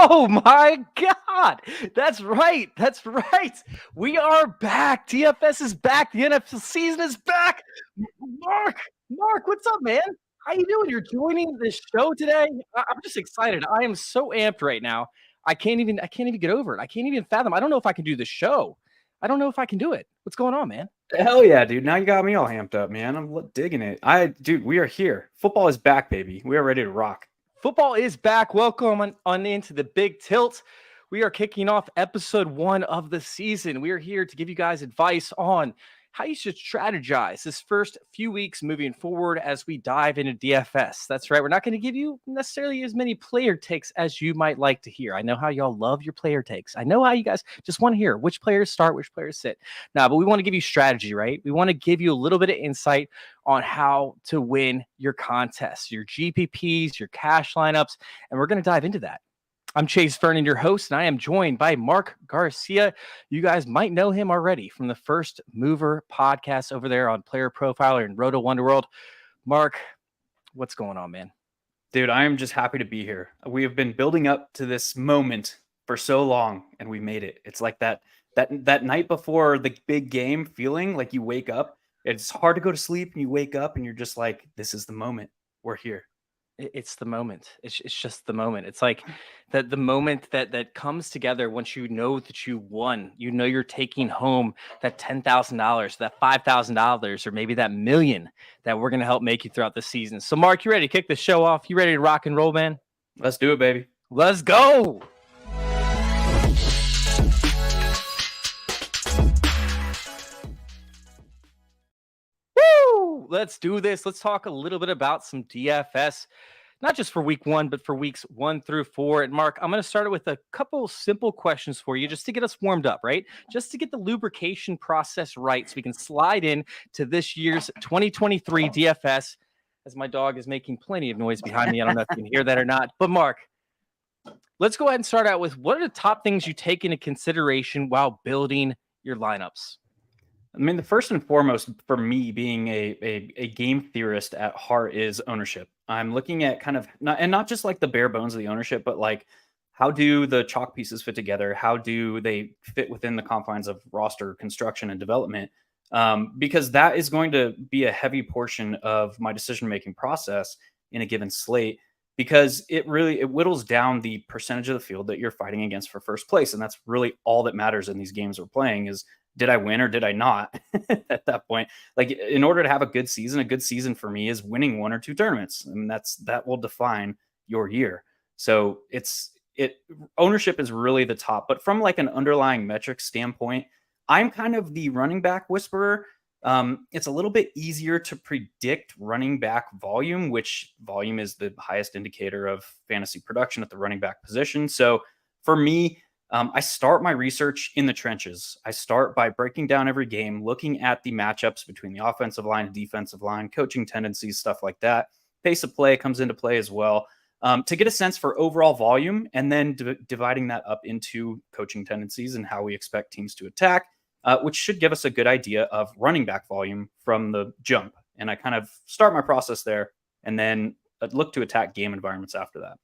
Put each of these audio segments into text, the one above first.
Oh my God. That's right. That's right. We are back. DFS is back. The NFL season is back. Mark, what's up, man? How you doing? You're joining this show today. I'm just excited. I am so amped right now. I can't even get over it. I can't even fathom. I don't know if I can do the show. I don't know if I can do it. What's going on, man? Hell yeah, dude. Now you got me all amped up, man. I'm digging it. Dude, we are here. Football is back, baby. We are ready to rock. Football is back. Welcome on into the Big Tilt. We are kicking off episode 1 of the season. We are here to give you guys advice on how you should strategize this first few weeks moving forward as we dive into DFS. That's right. We're not going to give you necessarily as many player takes as you might like to hear. I know how y'all love your player takes. I know how you guys just want to hear which players start, which players sit. Now, but we want to give you strategy, right? We want to give you a little bit of insight on how to win your contests, your GPPs, your cash lineups, and we're going to dive into that. I'm Chase Vernon, your host, and I am joined by Mark Garcia. You guys might know him already from the First Mover podcast over there on PlayerProfiler and Roto Wonderworld. Mark, what's going on, man? Dude, I am just happy to be here. We have been building up to this moment for so long, and we made it. It's like that night before the big game feeling, like you wake up. It's hard to go to sleep, and you wake up, and you're just like, this is the moment. We're here. It's the moment. It's just the moment. It's like the moment that comes together once you know that you won. You know you're taking home that $10,000, that $5,000, or maybe that $1 million that we're going to help make you throughout the season. So, Mark, you ready to kick the show off? You ready to rock and roll, man? Let's do it, baby. Let's go. Let's do this. Let's talk a little bit about some DFS, not just for week 1, but for weeks 1 through 4. And Mark, I'm going to start with a couple simple questions for you just to get us warmed up, right? Just to get the lubrication process right so we can slide in to this year's 2023 DFS, as my dog is making plenty of noise behind me. I don't know if you can hear that or not. But Mark, let's go ahead and start out with what are the top things you take into consideration while building your lineups? I mean, the first and foremost for me being a game theorist at heart is ownership. I'm looking at kind of not just like the bare bones of the ownership, but like how do the chalk pieces fit together? How do they fit within the confines of roster construction and development? Because that is going to be a heavy portion of my decision-making process in a given slate, because it whittles down the percentage of the field that you're fighting against for first place. And that's really all that matters in these games we're playing is, did I win or did I not at that point? Like, in order to have a good season for me is winning 1 or 2 tournaments. And that will define your year. So ownership is really the top, but from like an underlying metric standpoint, I'm kind of the running back whisperer. It's a little bit easier to predict running back volume, which volume is the highest indicator of fantasy production at the running back position. So for me, I start my research in the trenches. I start by breaking down every game, looking at the matchups between the offensive line and defensive line, coaching tendencies, stuff like that. Pace of play comes into play as well, to get a sense for overall volume, and then dividing that up into coaching tendencies and how we expect teams to attack, which should give us a good idea of running back volume from the jump. And I kind of start my process there and then look to attack game environments after that.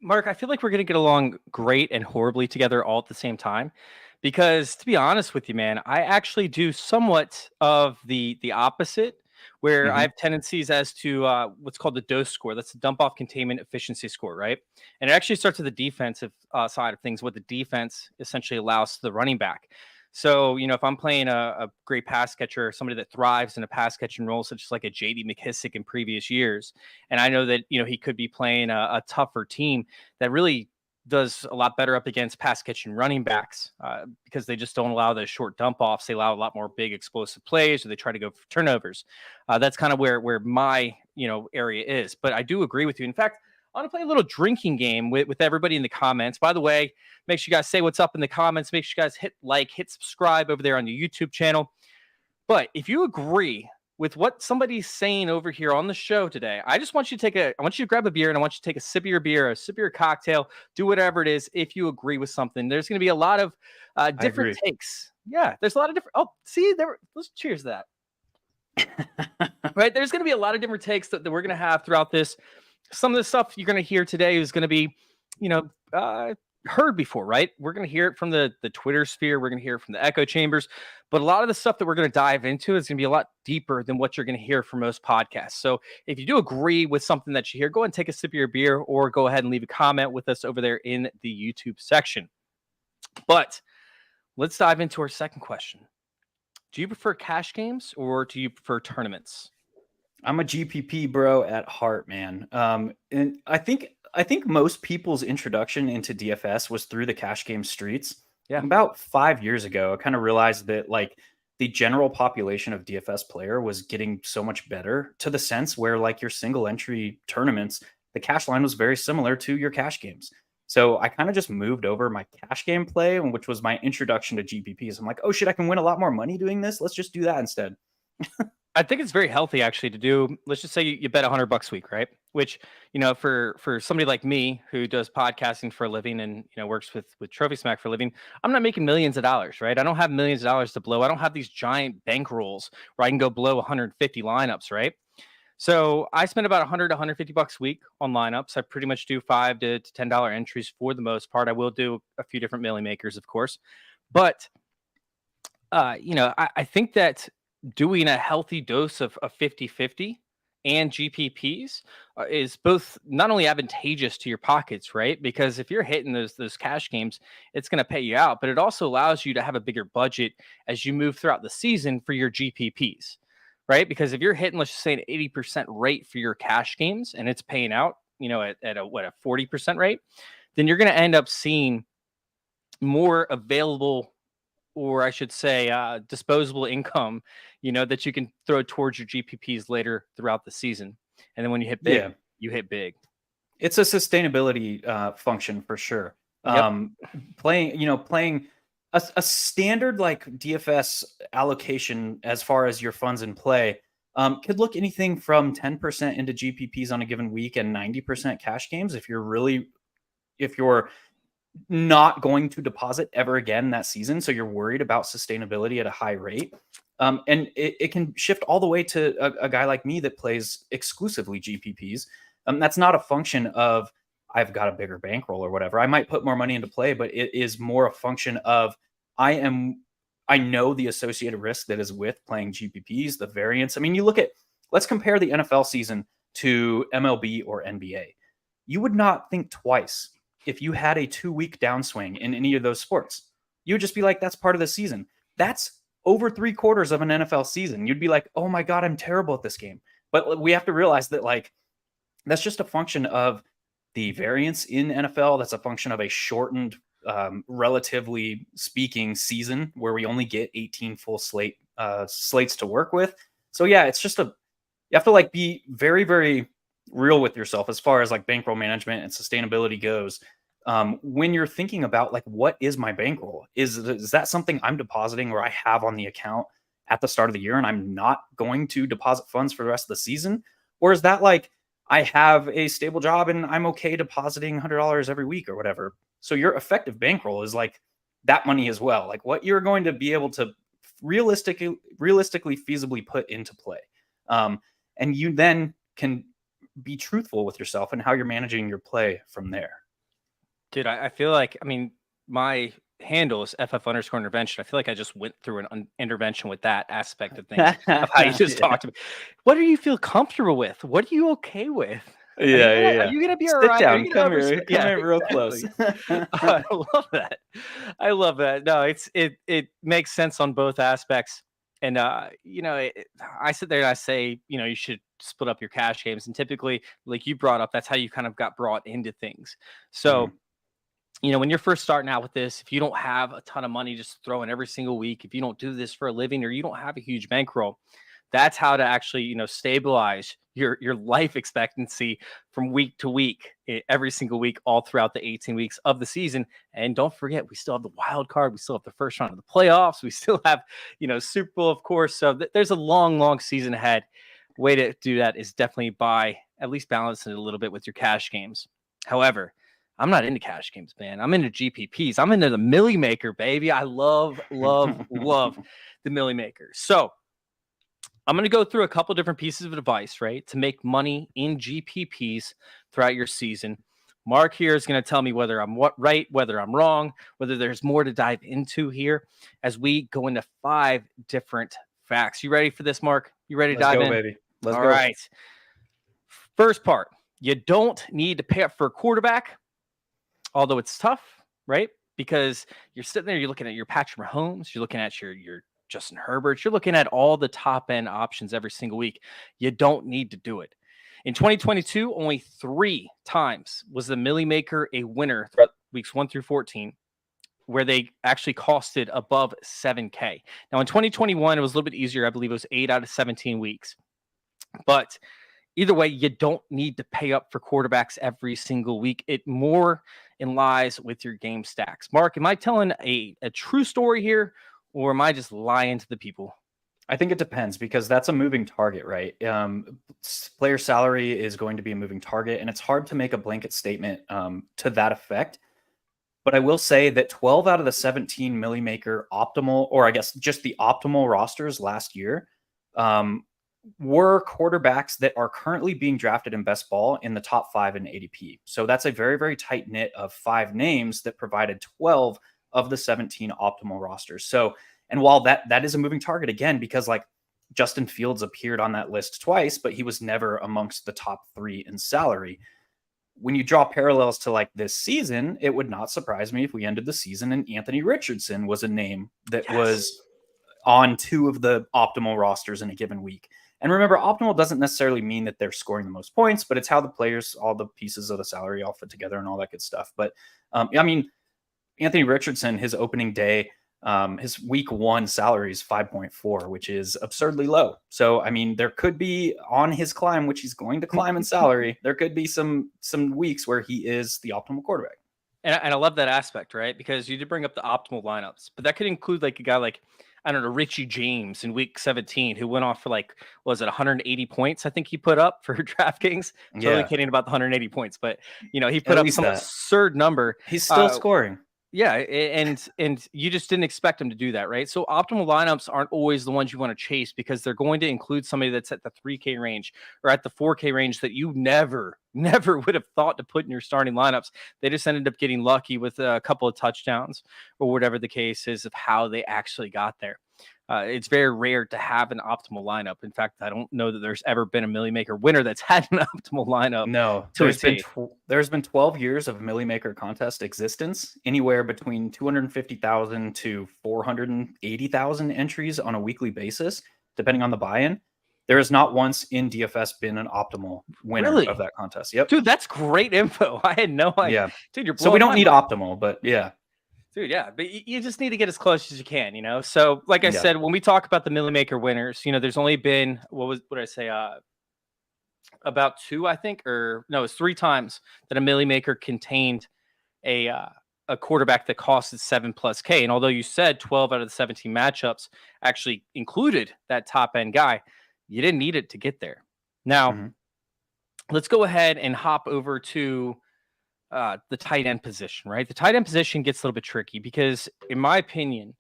Mark, I feel like we're going to get along great and horribly together all at the same time, because to be honest with you, man, I actually do somewhat of the opposite, where I have tendencies as to what's called the dose score. That's the dump off containment efficiency score, right? And it actually starts with the defensive side of things, what the defense essentially allows to the running back. So, if I'm playing a great pass catcher, somebody that thrives in a pass catching role, such as like a JD McKissick in previous years, and I know that, he could be playing a tougher team that really does a lot better up against pass catching running backs because they just don't allow those short dump offs. They allow a lot more big explosive plays, or they try to go for turnovers. That's kind of where my, area is. But I do agree with you. In fact, I want to play a little drinking game with everybody in the comments. By the way, make sure you guys say what's up in the comments. Make sure you guys hit subscribe over there on the YouTube channel. But if you agree with what somebody's saying over here on the show today, I just want you to I want you to grab a beer, and I want you to take a sip of your beer, a sip of your cocktail, do whatever it is. If you agree with something, there's going to be a lot of different takes. Yeah, there's a lot of different. Oh, see, let's cheers to that. Right, there's going to be a lot of different takes that we're going to have throughout this. Some of the stuff you're going to hear today is going to be heard before, right? We're going to hear it from the Twitter sphere. We're going to hear it from the echo chambers. But a lot of the stuff that we're going to dive into is going to be a lot deeper than what you're going to hear from most podcasts. So if you do agree with something that you hear, go ahead and take a sip of your beer or go ahead and leave a comment with us over there in the YouTube section. But let's dive into our second question. Do you prefer cash games or do you prefer tournaments? I'm a GPP bro at heart, man. And I think most people's introduction into DFS was through the cash game streets. Yeah. About 5 years ago, I kind of realized that like the general population of DFS player was getting so much better, to the sense where like your single entry tournaments, the cash line was very similar to your cash games. So I kind of just moved over my cash game play, which was my introduction to GPPs. I'm like, oh shit, I can win a lot more money doing this. Let's just do that instead. I think it's very healthy actually to do. Let's just say you bet $100 a week, right? Which, for somebody like me who does podcasting for a living and works with Trophy Smack for a living, I'm not making millions of dollars, right? I don't have millions of dollars to blow. I don't have these giant bankrolls where I can go blow 150 lineups, right? So I spend about 100 to 150 bucks a week on lineups. I pretty much do $5 to $10 entries for the most part. I will do a few different milli makers, of course, but I think that doing a healthy dose of 50-50 and GPPs is both not only advantageous to your pockets, right? Because if you're hitting those cash games, it's going to pay you out, but it also allows you to have a bigger budget as you move throughout the season for your GPPs, right? Because if you're hitting, let's just say, an 80% rate for your cash games and it's paying out, at a 40% rate, then you're going to end up seeing more available, or I should say, disposable income, that you can throw towards your GPPs later throughout the season. And then when you hit big, Yeah. you hit big. It's a sustainability function for sure. Yep. Playing a standard like DFS allocation as far as your funds in play could look anything from 10% into GPPs on a given week and 90% cash games if you're not going to deposit ever again that season. So you're worried about sustainability at a high rate. And it can shift all the way to a guy like me that plays exclusively GPPs. That's not a function of I've got a bigger bankroll or whatever. I might put more money into play, but it is more a function of I know the associated risk that is with playing GPPs, the variance. I mean, let's compare the NFL season to MLB or NBA. You would not think twice if you had a 2-week downswing in any of those sports. You would just be like, that's part of the season. That's over 3/4 of an NFL season. You'd be like, oh my God, I'm terrible at this game. But we have to realize that like, that's just a function of the variance in NFL. That's a function of a shortened, relatively speaking, season where we only get 18 full slates to work with. So yeah, it's just you have to like be very, very real with yourself as far as like bankroll management and sustainability goes. When you're thinking about like, what is my bankroll? Is that something I'm depositing or I have on the account at the start of the year and I'm not going to deposit funds for the rest of the season? Or is that like, I have a stable job and I'm okay depositing $100 every week or whatever? So your effective bankroll is like that money as well, like what you're going to be able to realistically feasibly put into play. And you then can be truthful with yourself and how you're managing your play from there. Dude, I feel like, my handle is FF_intervention. I feel like I just went through an intervention with that aspect of things, of how you just Yeah. talked to me. What do you feel comfortable with? What are you okay with? Are Yeah. you gonna be all Sit right? Are down. you gonna Come here. Come Yeah, here real close. exactly. I love that. I love that. No, it makes sense on both aspects. And I sit there and I say, you should split up your cash games. And typically, like you brought up, that's how you kind of got brought into things. So, Mhm. when you're first starting out with this, if you don't have a ton of money just throw in every single week, if you don't do this for a living or you don't have a huge bankroll, that's how to actually, stabilize your life expectancy from week to week, every single week, all throughout the 18 weeks of the season. And don't forget, we still have the wild card. We still have the first round of the playoffs. We still have, Super Bowl, of course. So there's a long, long season ahead. Way to do that is definitely by at least balancing it a little bit with your cash games. However, I'm not into cash games, man. I'm into GPPs. I'm into the Millie Maker, baby. I love, love, love the Millie Maker. So I'm going to go through a couple different pieces of advice, right, to make money in GPPs throughout your season. Mark here is going to tell me whether I'm right, whether I'm wrong, whether there's more to dive into here as we go into 5 different facts. You ready for this, Mark? You ready to Let's dive go, in? baby. Let's All go. right. First part, you don't need to pay up for a quarterback, although it's tough, right? Because you're sitting there, you're looking at your Patrick Mahomes, you're looking at your Justin Herbert, you're looking at all the top end options every single week. You don't need to do it. In 2022, only 3 times was the Millie Maker a winner, weeks 1 through 14, where they actually costed above 7K. Now in 2021, it was a little bit easier. I believe it was 8 out of 17 weeks. But either way, you don't need to pay up for quarterbacks every single week. It more in lies with your game stacks. Mark, am I telling a true story here, or am I just lying to the people? I think it depends, because that's a moving target, right? Player salary is going to be a moving target, and it's hard to make a blanket statement to that effect. But I will say that 12 out of the 17 Millie Maker optimal, or I guess just the optimal rosters last year, were quarterbacks that are currently being drafted in best ball in the top 5 in ADP. So that's a very, very tight knit of 5 names that provided 12 of the 17 optimal rosters. So, and while that is a moving target again, because like Justin Fields appeared on that list twice, but he was never amongst the top 3 in salary. When you draw parallels to like this season, it would not surprise me if we ended the season and Anthony Richardson was a name that was on 2 of the optimal rosters in a given week. And remember, optimal doesn't necessarily mean that they're scoring the most points, but it's how the players, all the pieces of the salary all fit together and all that good stuff. But I mean, Anthony Richardson, his opening day, his week 1 salary is 5.4, which is absurdly low. So, I mean, there could be on his climb, which he's going to climb in salary, there could be some weeks where he is the optimal quarterback. And I love that aspect, right? Because you did bring up the optimal lineups, but that could include like a guy like, I don't know, Richie James in week 17, who went off for like, was it 180 points? I think he put up for DraftKings. Totally kidding about the 180 points, but he put up some absurd number. He's still scoring. Yeah, and you just didn't expect him to do that, right? So optimal lineups aren't always the ones you want to chase, because they're going to include somebody that's at the 3K range or at the 4K range that you never would have thought to put in your starting lineups. They just ended up getting lucky with a couple of touchdowns or whatever the case is of how they actually got there. It's very rare to have an optimal lineup. In fact, I don't know that there's ever been a Millie Maker winner that's had an optimal lineup. No, there's been 12 years of Millie Maker contest existence, anywhere between 250,000 to 480,000 entries on a weekly basis, depending on the buy-in. There has not once in DFS been an optimal winner of that contest. Yep. Dude, that's great info. I had no idea. Yeah. Dude, you're so we don't need optimal, but yeah. Dude, yeah, but you just need to get as close as you can, So, like I said, when we talk about the Millie Maker winners, there's only been what did I say? About 2, I think, or no, it's 3 times that a Millie Maker contained a quarterback that costed 7+K. And although you said 12 out of the 17 matchups actually included that top end guy, you didn't need it to get there. Now, let's go ahead and hop over to the tight end position, right? The tight end position gets a little bit tricky because, in my opinion,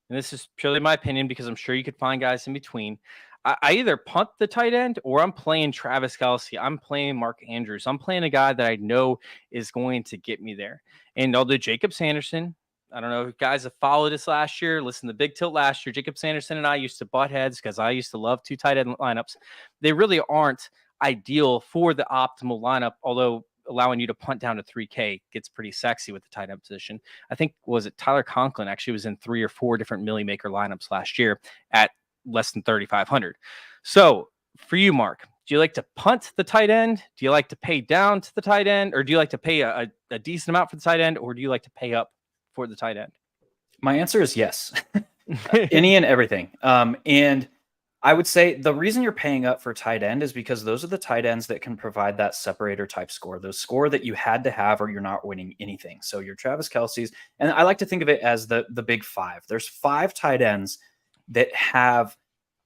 and this is purely my opinion because I'm sure you could find guys in between, I either punt the tight end or I'm playing Travis Kelce. I'm playing Mark Andrews. I'm playing a guy that I know is going to get me there. And although Jacob Sanderson, I don't know if guys have followed us last year, listen to Big Tilt last year, Jacob Sanderson and I used to butt heads because I used to love 2 tight end lineups. They really aren't ideal for the optimal lineup, although allowing you to punt down to 3K gets pretty sexy with the tight end position. I think, was it Tyler Conklin actually was in 3 or 4 different Millie Maker lineups last year at less than 3,500. So for you, Mark, do you like to punt the tight end? Do you like to pay down to the tight end? Or do you like to pay a decent amount for the tight end? Or do you like to pay up for the tight end? My answer is yes. Any and everything. And I would say the reason you're paying up for tight end is because those are the tight ends that can provide that separator type score, those score that you had to have or you're not winning anything. So your Travis Kelce's, and I like to think of it as the big 5. There's 5 tight ends that have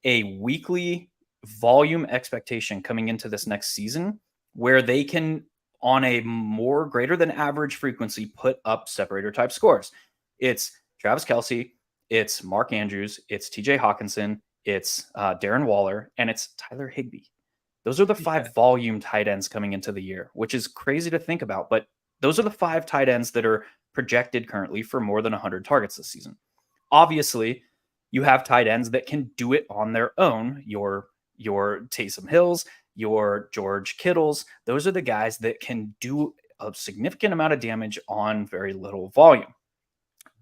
a weekly volume expectation coming into this next season where they can, on a more greater than average frequency, put up separator type scores. It's Travis Kelce, it's Mark Andrews, it's TJ Hawkinson, it's Darren Waller, and it's Tyler Higbee. Those are the 5 volume tight ends coming into the year, which is crazy to think about. But Those are the 5 tight ends that are projected currently for more than 100 targets this season. Obviously, you have tight ends that can do it on their own. Your Taysom Hills, your George Kittles, those are the guys that can do a significant amount of damage on very little volume.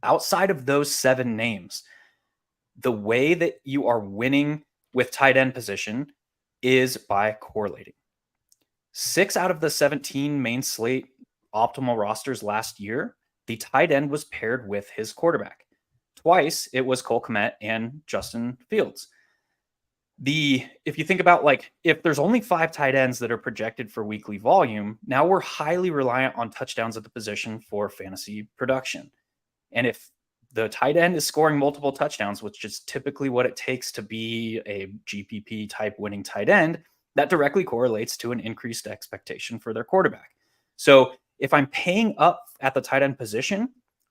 Outside of those 7 names, the way that you are winning with tight end position is by correlating. 6 out of the 17 main slate optimal rosters last year, the tight end was paired with his quarterback. Twice it was Cole Kmet and Justin Fields. If you think about, like, if there's only 5 tight ends that are projected for weekly volume, now we're highly reliant on touchdowns at the position for fantasy production. And if the tight end is scoring multiple touchdowns, which is typically what it takes to be a GPP type winning tight end, that directly correlates to an increased expectation for their quarterback. So if I'm paying up at the tight end position,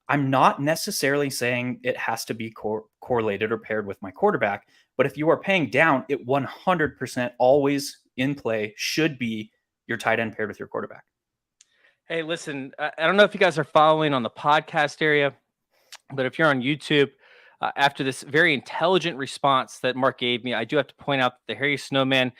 I'm not necessarily saying it has to be correlated or paired with my quarterback. But if you are paying down, it 100% always in play should be your tight end paired with your quarterback. Hey, listen, I don't know if you guys are following on the podcast area, but if you're on YouTube, after this very intelligent response that Mark gave me, I do have to point out that the Harry Snowman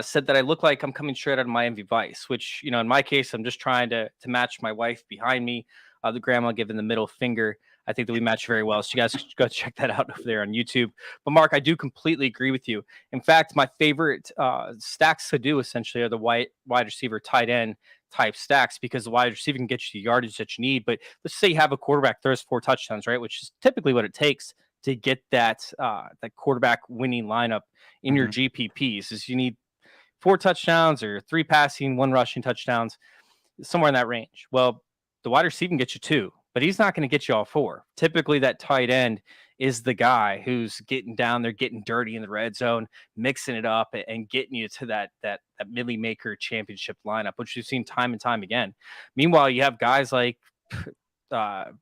said that I look like I'm coming straight out of Miami Vice, which, in my case, I'm just trying to match my wife behind me, the grandma giving the middle finger. I think that we match very well. So you guys go check that out over there on YouTube. But Mark, I do completely agree with you. In fact, my favorite stacks to do essentially are the wide receiver tight end type stacks, because the wide receiver can get you the yardage that you need. But let's say you have a quarterback throws 4 touchdowns, right? Which is typically what it takes to get that quarterback winning lineup in your GPPs. Is you need 4 touchdowns or 3 passing, 1 rushing touchdowns, somewhere in that range. Well, the wide receiver can get you 2, but he's not going to get you all 4. Typically, that tight end is the guy who's getting down there, getting dirty in the red zone, mixing it up, and getting you to that Millie Maker championship lineup, which we've seen time and time again. Meanwhile, you have guys like Conklin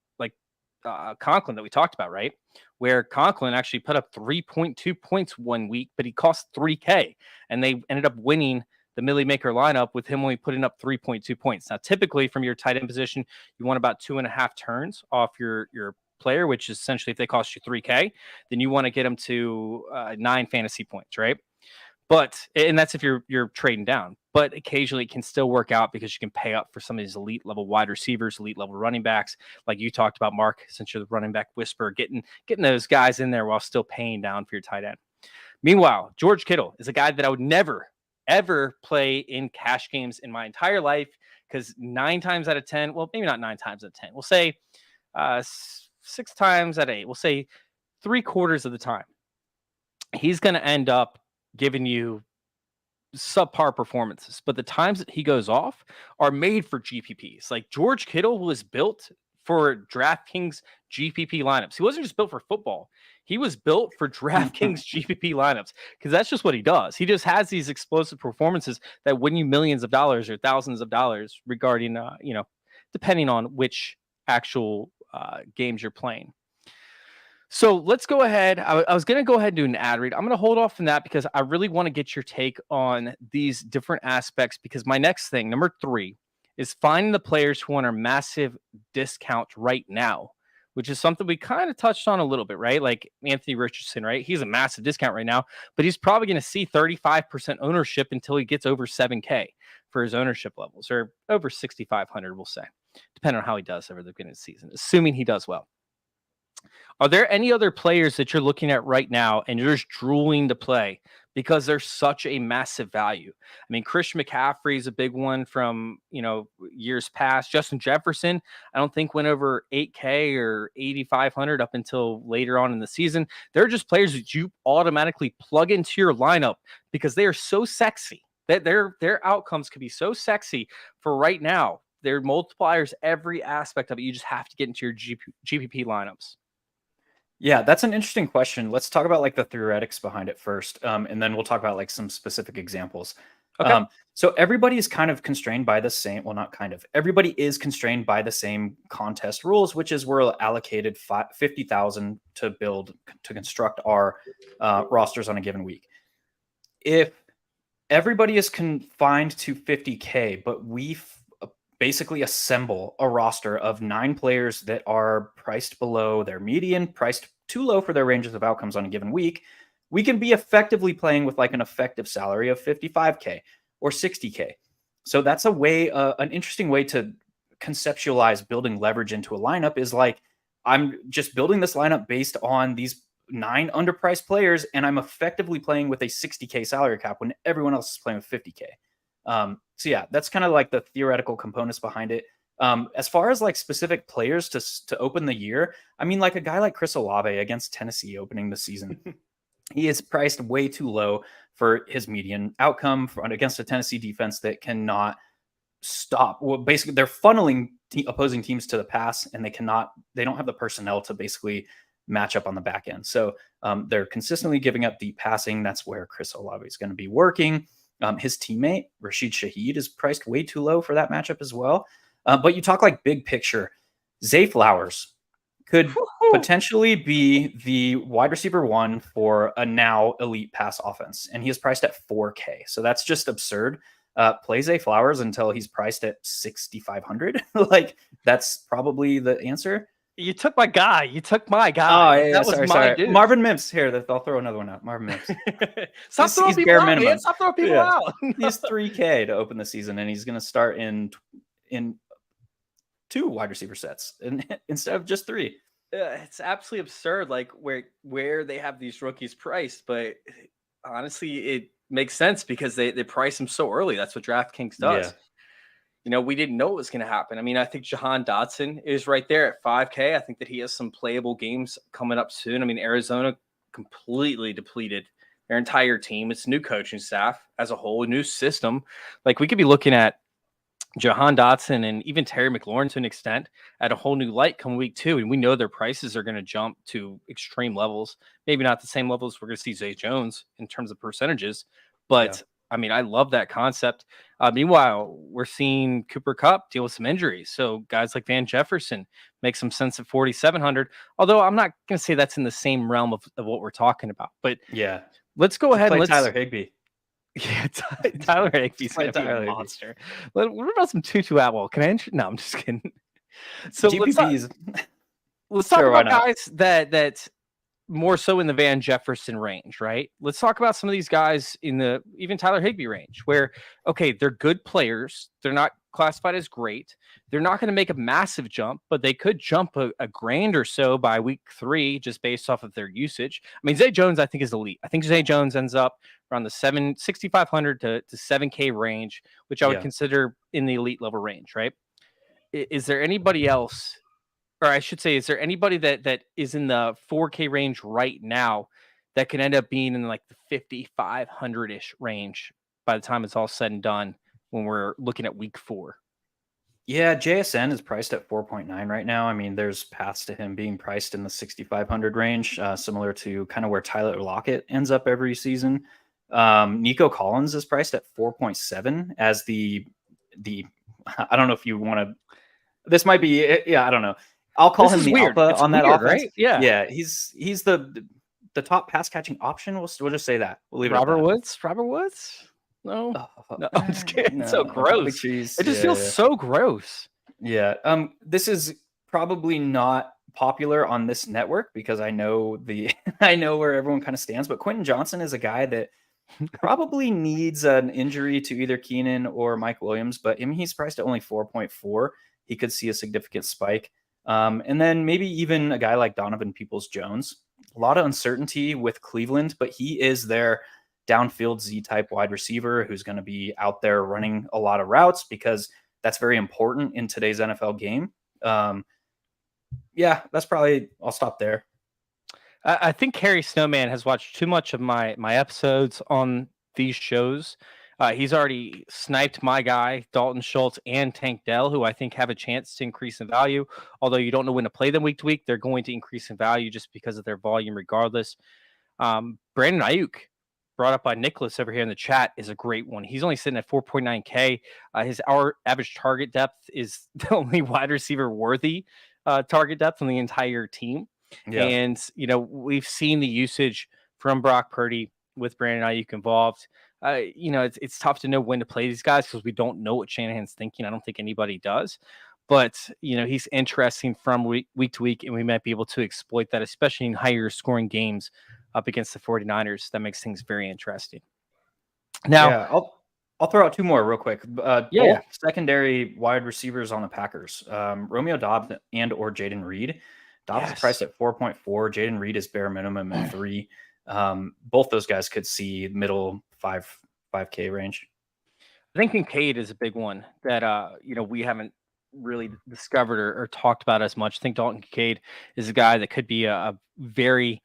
that we talked about, right? Where Conklin actually put up 3.2 points one week, but he cost $3K, and they ended up winning the Millie Maker lineup with him only putting up 3.2 points. Now, typically from your tight end position, you want about 2.5 turns off your player, which is essentially if they cost you 3K, then you want to get them to 9 fantasy points, right? And that's if you're trading down. But occasionally it can still work out because you can pay up for some of these elite level wide receivers, elite level running backs, like you talked about, Mark, since you're the running back whisperer, getting those guys in there while still paying down for your tight end. Meanwhile, George Kittle is a guy that I would never ever play in cash games in my entire life, because 9 times out of 10, well, maybe not 9 times out of 10, we'll say 6 times out of 8, we'll say 3/4 of the time, he's going to end up giving you subpar performances. But the times that he goes off are made for GPPs. Like George Kittle was built for DraftKings GPP lineups. He wasn't just built for football. He was built for DraftKings GPP lineups, because that's just what he does. He just has these explosive performances that win you millions of dollars or thousands of dollars regarding, depending on which actual games you're playing. So let's go ahead. I was going to go ahead and do an ad read. I'm going to hold off on that because I really want to get your take on these different aspects, because my next thing, number 3, is finding the players who want a massive discount right now, which is something we kind of touched on a little bit, right? Like Anthony Richardson, right? He's a massive discount right now, but he's probably going to see 35% ownership until he gets over 7K for his ownership levels, or over 6,500, we'll say, depending on how he does over the beginning of the season, assuming he does well. Are there any other players that you're looking at right now and you're just drooling to play because they're such a massive value? I mean, Christian McCaffrey is a big one from, years past. Justin Jefferson, I don't think went over 8K or 8,500 up until later on in the season. They're just players that you automatically plug into your lineup because they are so sexy that their outcomes could be so sexy for right now. They're multipliers, every aspect of it. You just have to get into your GPP lineups. Yeah, that's an interesting question. Let's talk about like the theoretics behind it first, and then we'll talk about like some specific examples. Okay. So everybody is kind of constrained by the same, well, not kind of, everybody is constrained by the same contest rules, which is we're allocated 50,000 to construct our rosters on a given week. If everybody is confined to 50K, but we basically assemble a roster of 9 players that are priced below their median, priced too low for their ranges of outcomes on a given week, we can be effectively playing with like an effective salary of 55K or 60K. So that's a way, an interesting way to conceptualize building leverage into a lineup is like, I'm just building this lineup based on these 9 underpriced players, and I'm effectively playing with a 60K salary cap when everyone else is playing with 50K. So yeah, that's kind of like the theoretical components behind it. As far as like specific players to open the year, I mean, like a guy like Chris Olave against Tennessee opening the season, he is priced way too low for his median outcome against a Tennessee defense that cannot stop. Well, basically, they're funneling opposing teams to the pass, and they don't have the personnel to basically match up on the back end. So they're consistently giving up deep passing. That's where Chris Olave is going to be working. His teammate, Rashid Shaheed, is priced way too low for that matchup as well. But you talk like big picture. Zay Flowers could potentially be the wide receiver 1 for a now elite pass offense. And he is priced at 4K. So that's just absurd. Play Zay Flowers until he's priced at 6,500. Like, that's probably the answer. You took my guy. Oh, yeah, That was sorry, my sorry. dude. Marvin Mims. Here, I'll throw another one out. Marvin Mims. Stop throwing people bare out, minimum. man. Stop throwing people out. He's 3K to open the season, and he's going to start in 2 wide receiver sets instead of just 3. It's absolutely absurd, like where they have these rookies priced, but honestly, it makes sense because they price them so early. That's what DraftKings does. Yeah. You know, we didn't know it was going to happen. I mean, I think Jahan Dotson is right there at 5K. I think that he has some playable games coming up soon. I mean, Arizona completely depleted their entire team. It's new coaching staff as a whole, a new system. Like, we could be looking at Jahan Dotson and even Terry McLaurin to an extent at a whole new light come week 2. And we know their prices are going to jump to extreme levels. Maybe not the same levels we're going to see Zay Jones in terms of percentages, but yeah. I mean, I love that concept. Meanwhile, we're seeing Cooper Kupp deal with some injuries. So guys like Van Jefferson make some sense at 4,700. Although I'm not going to say that's in the same realm of what we're talking about. But yeah, let's go ahead and let's Tyler Higbee. Yeah, Tyler Higbee's going to be a monster. What about some Tutu Atwell? Can I enter? No, I'm just kidding. So GPPs. Let's talk about guys that more so in the Van Jefferson range, right? Let's talk about some of these guys in the even Tyler Higbee range where, okay, they're good players. They're not classified as great. They're not going to make a massive jump, but they could jump a grand or so by week 3 just based off of their usage. I mean, Zay Jones, I think, is elite. I think Zay Jones ends up around the 6,500 to 7K range, which I would consider in the elite level range, right? Is there anybody else, or I should say, is there anybody that is in the 4K range right now that can end up being in like the 5,500-ish range by the time it's all said and done when we're looking at week 4? Yeah, JSN is priced at 4.9 right now. I mean, there's paths to him being priced in the 6,500 range, similar to kind of where Tyler Lockett ends up every season. Nico Collins is priced at 4.7 as the I don't know if you want to. This might be, yeah, I don't know. I'll call him the alpha on that offense. Right? Yeah, he's the top pass catching option. We'll just say that. We'll leave it at that. Robert Woods. No, I'm just kidding. No, it's so gross. It just feels so gross. Yeah. This is probably not popular on this network because I know I know where everyone kind of stands, but Quentin Johnson is a guy that probably needs an injury to either Keenan or Mike Williams, but I mean, he's priced at only 4.4. He could see a significant spike. And then maybe even a guy like Donovan Peoples-Jones. A lot of uncertainty with Cleveland, but he is their downfield Z-type wide receiver who's going to be out there running a lot of routes because that's very important in today's NFL game. Yeah, that's probably, I'll stop there. I think Harry Snowman has watched too much of my episodes on these shows. He's already sniped my guy, Dalton Schultz, and Tank Dell, who I think have a chance to increase in value. Although you don't know when to play them week to week, they're going to increase in value just because of their volume regardless. Brandon Ayuk, brought up by Nicholas over here in the chat, is a great one. He's only sitting at 4.9K. His average target depth is the only wide receiver worthy target depth on the entire team. Yeah. And, you know, we've seen the usage from Brock Purdy with Brandon Ayuk involved. it's tough to know when to play these guys because we don't know what Shanahan's thinking. I don't think anybody does. But, he's interesting from week to week, and we might be able to exploit that, especially in higher scoring games up against the 49ers. That makes things very interesting. Now, Yeah, I'll throw out two more real quick. yeah. Both secondary wide receivers on the Packers, Romeo Dobbs and or Jaden Reed. Dobbs is priced Yes. at 4.4. Jaden Reed is bare minimum at 3. Both those guys could see middle 5K range. I think Kincaid is a big one that we haven't really discovered or talked about as much. I think Dalton Kincaid is a guy that could be a very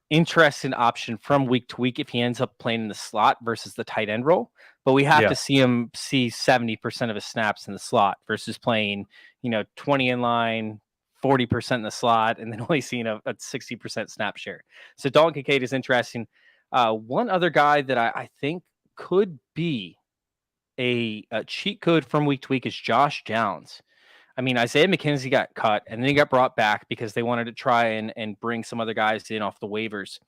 interesting option from week to week if he ends up playing in the slot versus the tight end role. But we have Yeah. to see him see 70% of his snaps in the slot versus playing, 20 in line, 40% in the slot, and then only seeing a 60% snap share. So Dalton Kincaid is interesting. One other guy that I think could be a cheat code from week to week is Josh Downs. I mean, Isaiah McKenzie got cut and then he got brought back because they wanted to try and bring some other guys in off the waivers.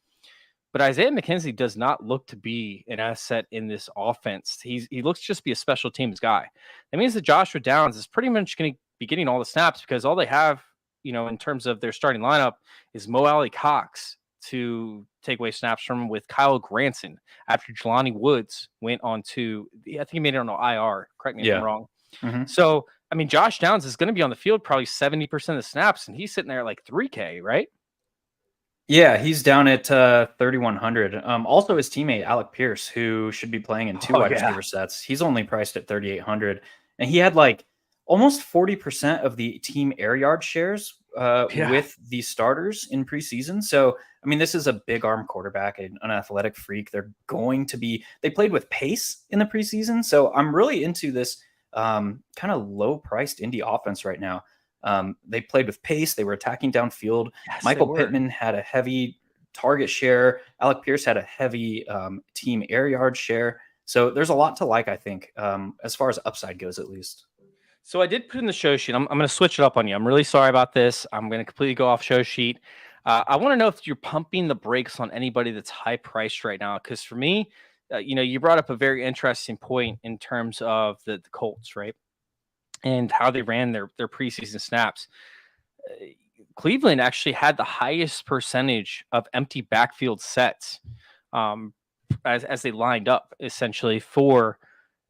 But Isaiah McKenzie does not look to be an asset in this offense. He looks to just be a special teams guy. That means that Joshua Downs is pretty much going to be getting all the snaps because all they have, in terms of their starting lineup is Mo Alley Cox to take away snaps from with Kyle Granson after Jelani Woods went on to, I think he made it on IR. Correct me if I'm wrong. Mm-hmm. So, I mean, Josh Downs is going to be on the field probably 70% of the snaps, and he's sitting there at like 3K, right? Yeah, he's down at 3,100. Also, his teammate Alec Pierce, who should be playing in two wide receiver sets, he's only priced at 3,800, and he had like almost 40% of the team air yard shares with the starters in preseason. So, I mean, this is a big arm quarterback, an athletic freak. They played with pace in the preseason. So I'm really into this kind of low priced Indy offense right now. They played with pace. They were attacking downfield. Yes, Michael Pittman had a heavy target share. Alec Pierce had a heavy team air yard share. So there's a lot to like, I think, as far as upside goes, at least. So I did put in the show sheet. I'm going to switch it up on you. I'm really sorry about this. I'm going to completely go off show sheet. I want to know if you're pumping the brakes on anybody that's high priced right now. Because for me, you brought up a very interesting point in terms of the Colts, right? And how they ran their preseason snaps. Cleveland actually had the highest percentage of empty backfield sets as they lined up essentially for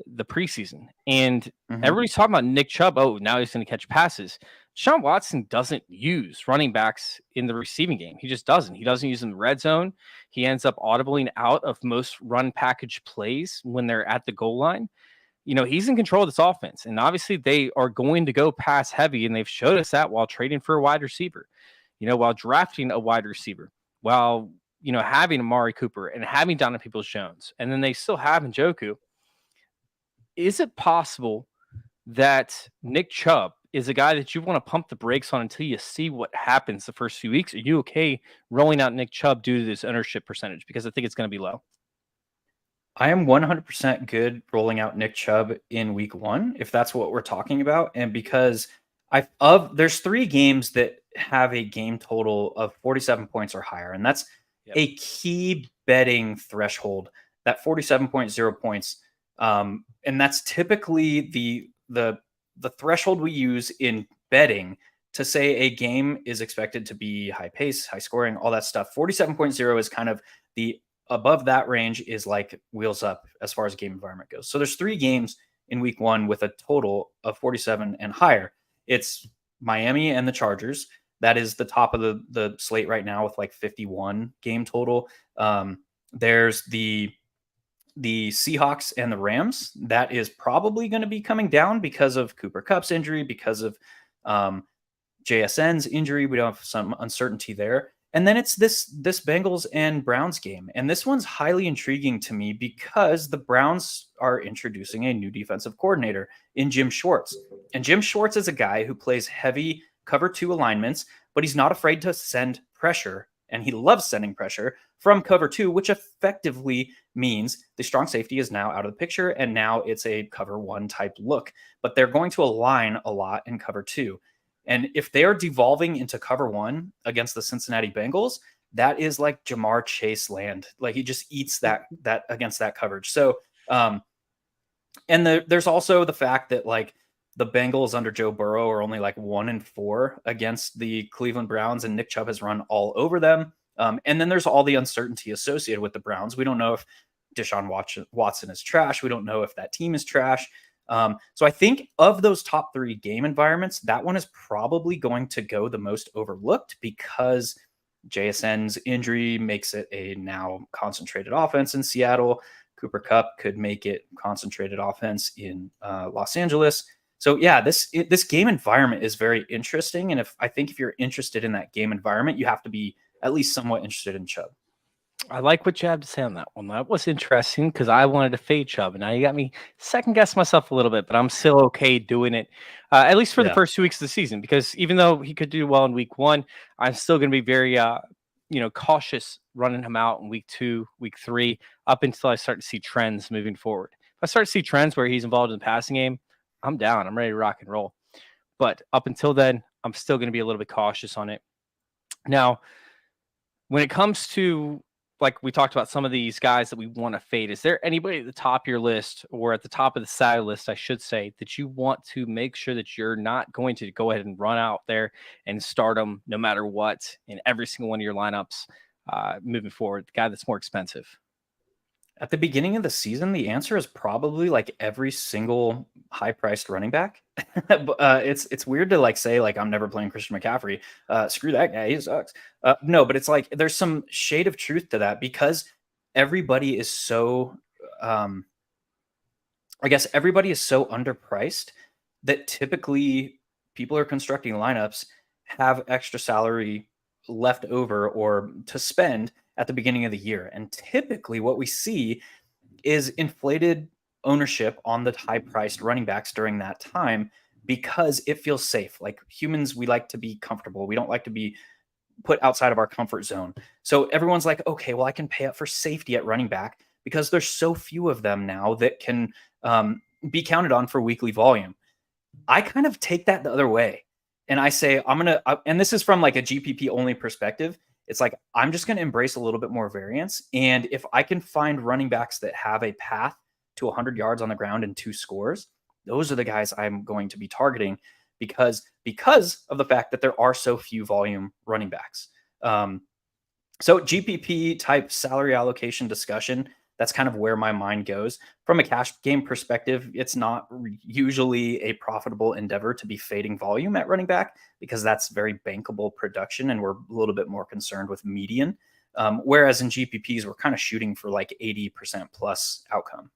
the preseason. And everybody's talking about Nick Chubb. Oh, now he's going to catch passes. Deshaun Watson doesn't use running backs in the receiving game. He just doesn't. He doesn't use them in the red zone. He ends up audibling out of most run package plays when they're at the goal line. He's in control of this offense. And obviously they are going to go pass heavy. And they've showed us that while trading for a wide receiver, while drafting a wide receiver, while, having Amari Cooper and having Donovan Peoples-Jones. And then they still have Njoku. Is it possible that Nick Chubb is a guy that you want to pump the brakes on until you see what happens the first few weeks? Are you okay rolling out Nick Chubb due to this ownership percentage? Because I think it's going to be low. I am 100% good rolling out Nick Chubb in week 1, if that's what we're talking about. And because there's 3 games that have a game total of 47 points or higher. And that's a key betting threshold, that 47.0 points. And that's typically the threshold we use in betting to say a game is expected to be high pace, high scoring, all that stuff. 47.0 is kind of above that range is like wheels up as far as game environment goes. So there's 3 games in week 1 with a total of 47 and higher. It's Miami and the Chargers. That is the top of the slate right now with like 51 game total. There's the Seahawks and the Rams. That is probably going to be coming down because of Cooper Kupp's injury, because of JSN's injury. We don't have some uncertainty there. And then it's this Bengals and Browns game. And this one's highly intriguing to me because the Browns are introducing a new defensive coordinator in Jim Schwartz. And Jim Schwartz is a guy who plays heavy cover 2 alignments, but he's not afraid to send pressure. And he loves sending pressure from cover 2, which effectively means the strong safety is now out of the picture. And now it's a cover 1 type look, but they're going to align a lot in cover 2. And if they are devolving into cover 1 against the Cincinnati Bengals, that is like Jamar Chase land. Like he just eats that against that coverage. So, and there's also the fact that like the Bengals under Joe Burrow are only like 1-4 against the Cleveland Browns, and Nick Chubb has run all over them. And then there's all the uncertainty associated with the Browns. We don't know if Deshaun Watson is trash. We don't know if that team is trash. So I think of those top 3 game environments, that one is probably going to go the most overlooked because JSN's injury makes it a now concentrated offense in Seattle. Cooper Kupp could make it concentrated offense in Los Angeles. So yeah, this game environment is very interesting. And I think if you're interested in that game environment, you have to be at least somewhat interested in Chubb. I like what you have to say on that one. That was interesting because I wanted to fade Chubb, and now you got me second guess myself a little bit, but I'm still okay doing it, at least for the first 2 weeks of the season. Because even though he could do well in week 1, I'm still going to be very, cautious running him out in week 2, week 3, up until I start to see trends moving forward. If I start to see trends where he's involved in the passing game, I'm down. I'm ready to rock and roll. But up until then, I'm still going to be a little bit cautious on it. Now, when it comes to, like we talked about, some of these guys that we want to fade, is there anybody at the top of your list, or at the top of the side list, I should say, that you want to make sure that you're not going to go ahead and run out there and start them no matter what in every single one of your lineups moving forward? The guy that's more expensive. At the beginning of the season, the answer is probably like every single high-priced running back. It's weird to like say like I'm never playing Christian McCaffrey. Screw that guy, he sucks. No, but it's like there's some shade of truth to that because everybody is so. I guess everybody is so underpriced that typically people are constructing lineups have extra salary left over or to spend at the beginning of the year. And typically what we see is inflated ownership on the high priced running backs during that time because it feels safe. Like humans, we like to be comfortable. We don't like to be put outside of our comfort zone. So everyone's like, okay, well, I can pay up for safety at running back because there's so few of them now that can be counted on for weekly volume. I kind of take that the other way. And I say, and this is from like a GPP only perspective. It's like, I'm just going to embrace a little bit more variance. And if I can find running backs that have a path to 100 yards on the ground and 2 scores, those are the guys I'm going to be targeting because of the fact that there are so few volume running backs. So GPP type salary allocation discussion, that's kind of where my mind goes. From a cash game perspective, it's not usually a profitable endeavor to be fading volume at running back because that's very bankable production and we're a little bit more concerned with median. Whereas in GPPs, we're kind of shooting for like 80% plus outcome.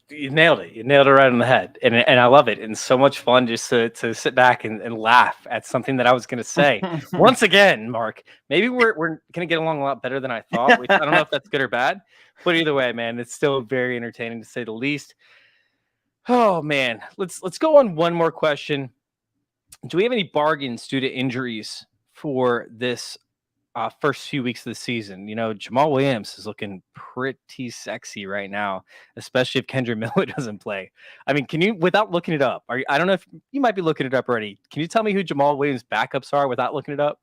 You nailed it. You nailed it right on the head. And I love it. And so much fun just to sit back and laugh at something that I was going to say. Once again, Mark, maybe we're going to get along a lot better than I thought. Which I don't know if that's good or bad. But either way, man, it's still very entertaining to say the least. Oh, man. Let's go on one more question. Do we have any bargains due to injuries for this first few weeks of the season? You know, Jamal Williams is looking pretty sexy right now, especially if Kendra Miller doesn't play. I mean, can you, without looking it up, I don't know if you might be looking it up already. Can you tell me who Jamal Williams' backups are without looking it up?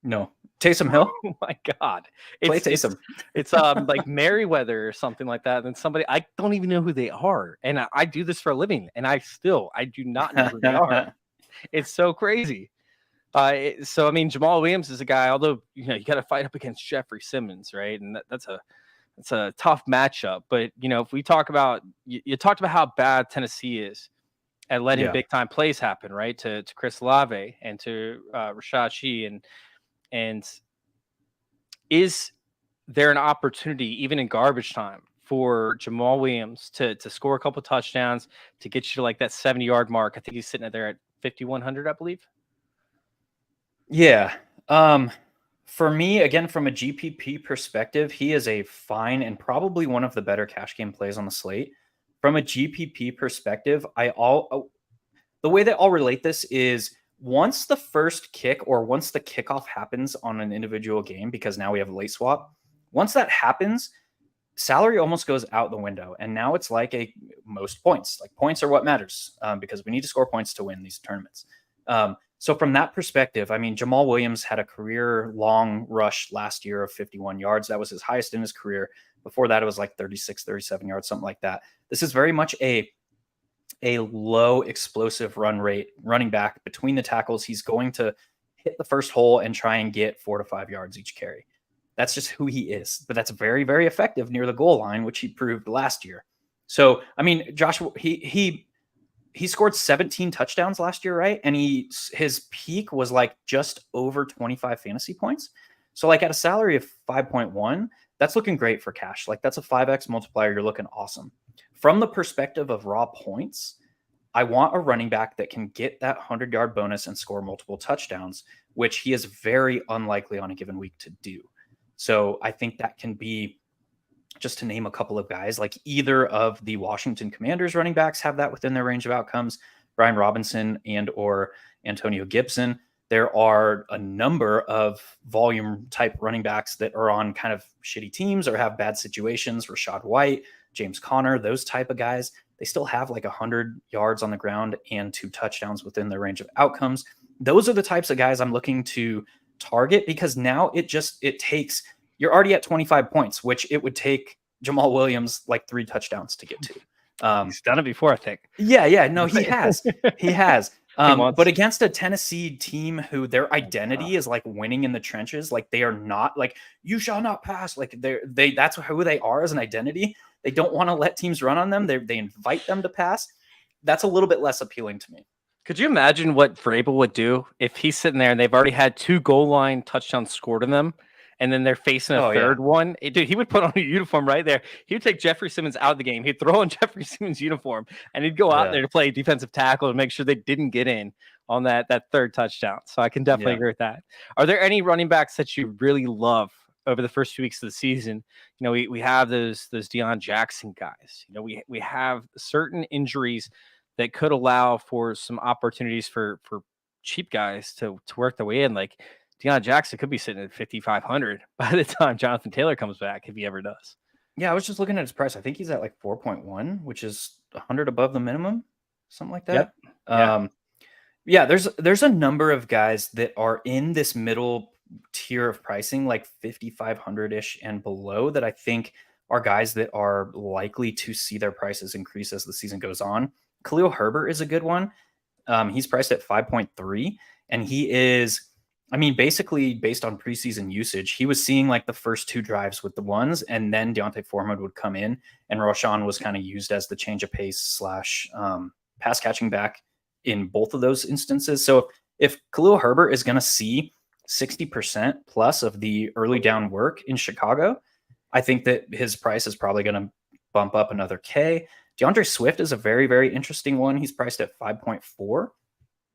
No. Taysom Hill? Oh my God. Play Taysom. It's like Merriweather or something like that. And somebody, I don't even know who they are. And I do this for a living and I do not know who they are. It's so crazy. So I mean, Jamal Williams is a guy. Although you got to fight up against Jeffrey Simmons, right? And that's a tough matchup. But if we talk about you talked about how bad Tennessee is at letting big time plays happen, right? To Chris Olave and to Rashad Shee, and is there an opportunity even in garbage time for Jamal Williams to score a couple touchdowns to get you to like that 70-yard mark? I think he's sitting there at 5,100, I believe. Yeah. For me, again, from a GPP perspective, he is a fine and probably one of the better cash game plays on the slate. From a GPP perspective, the way that I'll relate this is once the first kick or once the kickoff happens on an individual game, because now we have a late swap, once that happens, salary almost goes out the window. And now it's like most points. Like points are what matters because we need to score points to win these tournaments. So from that perspective, I mean, Jamal Williams had a career long rush last year of 51 yards. That was his highest in his career. Before that, it was like 36, 37 yards, something like that. This is very much a low explosive run rate running back between the tackles. He's going to hit the first hole and try and get 4 to 5 yards each carry. That's just who he is. But that's very, very effective near the goal line, which he proved last year. So, I mean, Josh, he scored 17 touchdowns last year, right? And his peak was like just over 25 fantasy points. So like at a salary of 5.1, that's looking great for cash. Like that's a 5x multiplier. You're looking awesome. From the perspective of raw points, I want a running back that can get that 100-yard bonus and score multiple touchdowns, which he is very unlikely on a given week to do. So I think that can be, just to name a couple of guys, like either of the Washington Commanders running backs have that within their range of outcomes, Brian Robinson and or Antonio Gibson. There are a number of volume type running backs that are on kind of shitty teams or have bad situations. Rachaad White, James Conner, those type of guys, they still have like 100 yards on the ground and 2 touchdowns within their range of outcomes. Those are the types of guys I'm looking to target, because now it takes, you're already at 25 points, which it would take Jamal Williams like 3 touchdowns to get to. He's done it before, I think. Yeah, no, he has. He has. But against a Tennessee team who their identity is like winning in the trenches, like they are not like, you shall not pass. Like that's who they are as an identity. They don't want to let teams run on them. They invite them to pass. That's a little bit less appealing to me. Could you imagine what Vrabel would do if he's sitting there and they've already had 2 goal line touchdowns scored in them, and then they're facing a third one? Dude, he would put on a uniform right there. He would take Jeffrey Simmons out of the game. He'd throw on Jeffrey Simmons' uniform, and he'd go out there to play defensive tackle to make sure they didn't get in on that third touchdown. So I can definitely agree with that. Are there any running backs that you really love over the first few weeks of the season? You know, we have those Deion Jackson guys. You know, we have certain injuries that could allow for some opportunities for cheap guys to work their way in. Like Deion Jackson could be sitting at 5,500 by the time Jonathan Taylor comes back, if he ever does. Yeah, I was just looking at his price. I think he's at like 4.1, which is 100 above the minimum, something like that. Yep. There's a number of guys that are in this middle tier of pricing, like 5,500-ish and below, that I think are guys that are likely to see their prices increase as the season goes on. Khalil Herbert is a good one. He's priced at 5.3, and he is, I mean, basically based on preseason usage, he was seeing like the first 2 drives with the ones, and then Deontay Foreman would come in, and Roshan was kind of used as the change of pace / pass catching back in both of those instances. So if Khalil Herbert is going to see 60% plus of the early down work in Chicago, I think that his price is probably going to bump up another K. DeAndre Swift is a very, very interesting one. He's priced at 5.4,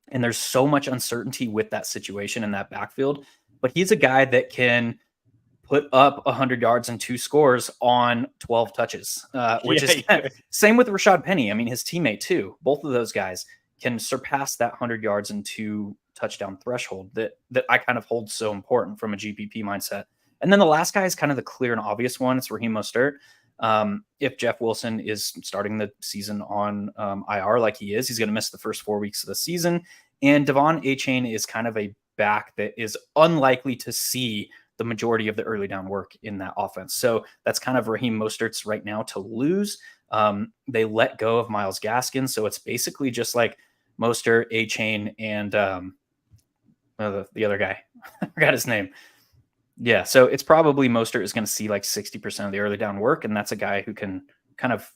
and there's so much uncertainty with that situation in that backfield, but he's a guy that can put up 100 yards and 2 scores on 12 touches, which is same with Rashad Penny. I mean, his teammate too. Both of those guys can surpass that 100 yards and 2 touchdown threshold that I kind of hold so important from a GPP mindset. And then the last guy is kind of the clear and obvious one. It's Raheem Mostert. If Jeff Wilson is starting the season on IR like he is, he's going to miss the first 4 weeks of the season. And Devon Achane is kind of a back that is unlikely to see the majority of the early down work in that offense. So that's kind of Raheem Mostert's right now to lose. They let go of Myles Gaskin. So it's basically just like Mostert, Achane, and the other guy. I forgot his name. Yeah, so it's probably Mostert is going to see like 60% of the early down work, and that's a guy who can kind of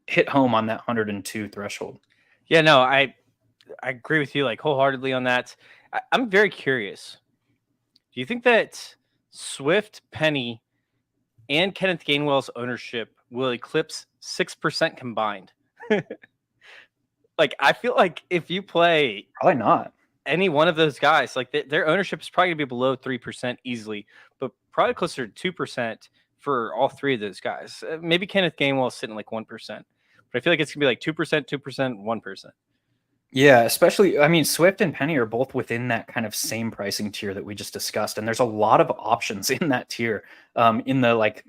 hit home on that 102 threshold. Yeah, no, I agree with you like wholeheartedly on that. I'm very curious. Do you think that Swift, Penny, and Kenneth Gainwell's ownership will eclipse 6% combined? Like, I feel like if you play probably not any one of those guys, like their ownership is probably going to be below 3% easily, but probably closer to 2% for all 3 of those guys. Maybe Kenneth Gainwell is sitting like 1%, but I feel like it's going to be like 2%, 2%, 1%. Yeah, especially, I mean, Swift and Penny are both within that kind of same pricing tier that we just discussed. And there's a lot of options in that tier, in the like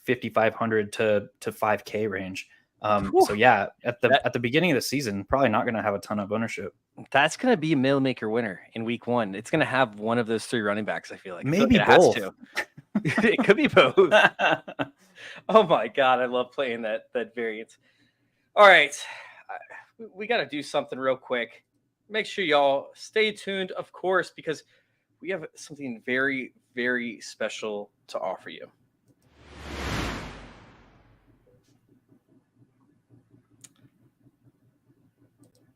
5,500 to 5K range. So yeah, at the beginning of the season, probably not going to have a ton of ownership. That's going to be a mill maker winner in week 1. It's going to have one of those 3 running backs. I feel like Maybe it both. has to. It could be both. Oh my God. I love playing that variance. All right. We got to do something real quick. Make sure y'all stay tuned, of course, because we have something very, very special to offer you.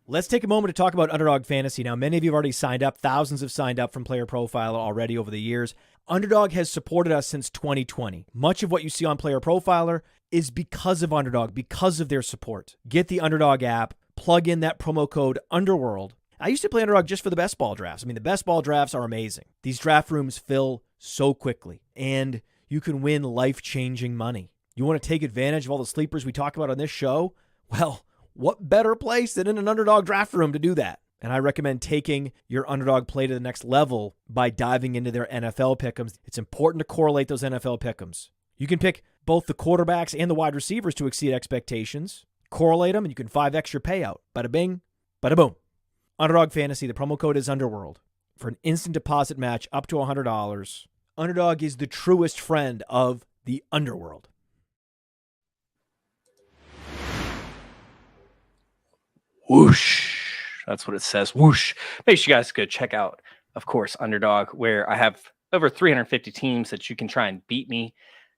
Let's take a moment to talk about Underdog Fantasy. Now, many of you have already signed up. Thousands have signed up from Player Profiler already over the years. Underdog has supported us since 2020. Much of what you see on Player Profiler is because of Underdog, because of their support. Get the Underdog app, plug in that promo code Underworld. I used to play Underdog just for the best ball drafts. I mean, the best ball drafts are amazing. These draft rooms fill so quickly, and you can win life-changing money. You want to take advantage of all the sleepers we talk about on this show? Well, what better place than in an Underdog draft room to do that? And I recommend taking your Underdog play to the next level by diving into their NFL pick'ems. It's important to correlate those NFL pick'ems. You can pick both the quarterbacks and the wide receivers to exceed expectations. Correlate them, and you can 5x your payout. Bada bing, bada boom. Underdog Fantasy, the promo code is Underworld. For an instant deposit match up to $100, Underdog is the truest friend of the Underworld. Whoosh. That's what it says. Whoosh. Make sure you guys go check out, of course, Underdog, where I have over 350 teams that you can try and beat me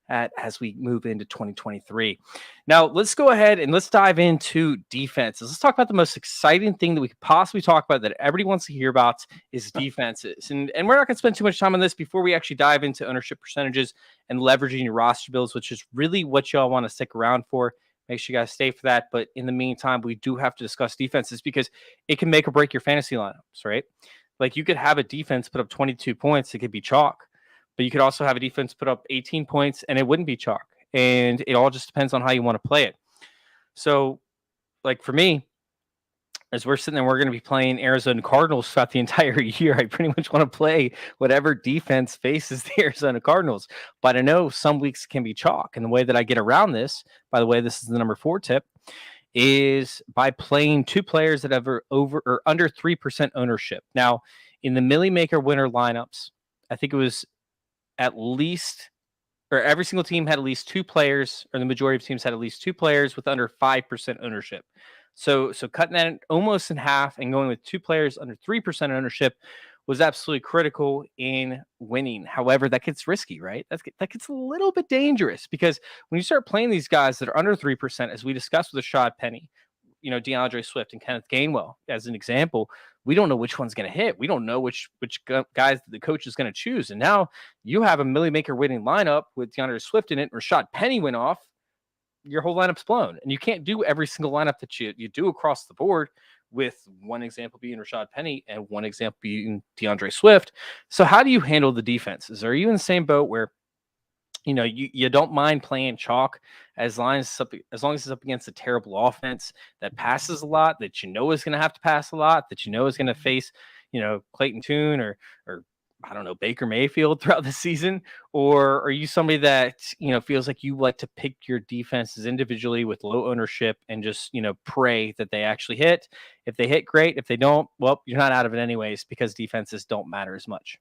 at as we move into 2023. Now, let's go ahead and let's dive into defenses. Let's talk about the most exciting thing that we could possibly talk about that everybody wants to hear about is defenses. And we're not going to spend too much time on this before we actually dive into ownership percentages and leveraging your roster builds, which is really what y'all want to stick around for. Make sure you guys stay for that. But in the meantime, we do have to discuss defenses because it can make or break your fantasy lineups, right? Like you could have a defense put up 22 points. It could be chalk. But you could also have a defense put up 18 points and it wouldn't be chalk. And it all just depends on how you want to play it. So, like for me, as we're sitting there, we're going to be playing Arizona Cardinals throughout the entire year. I pretty much want to play whatever defense faces the Arizona Cardinals. But I know some weeks can be chalk. And the way that I get around this, by the way, this is the number 4 tip, is by playing 2 players that have over or under 3% ownership. Now, in the Millie Maker winner lineups, I think it was at least, or every single team had at least 2 players, or the majority of teams had at least 2 players with under 5% ownership. So cutting that almost in half and going with 2 players under 3% ownership was absolutely critical in winning. However, that gets risky, right? That gets a little bit dangerous because when you start playing these guys that are under 3%, as we discussed with Rashad Penny, DeAndre Swift and Kenneth Gainwell, as an example, we don't know which one's going to hit. We don't know which guys the coach is going to choose. And now you have a Millie Maker winning lineup with DeAndre Swift in it. Rashad Penny went off. Your whole lineup's blown. And you can't do every single lineup that you do across the board, with one example being Rashad Penny and one example being DeAndre Swift. So how do you handle the defenses? Are you in the same boat where you don't mind playing chalk as long as it's up against a terrible offense that passes a lot, that is going to have to pass a lot, that is going to face, Clayton Tune or I don't know, Baker Mayfield throughout the season? Or are you somebody that, feels like you like to pick your defenses individually with low ownership and just, pray that they actually hit? If they hit, great. If they don't, well, you're not out of it anyways, because defenses don't matter as much.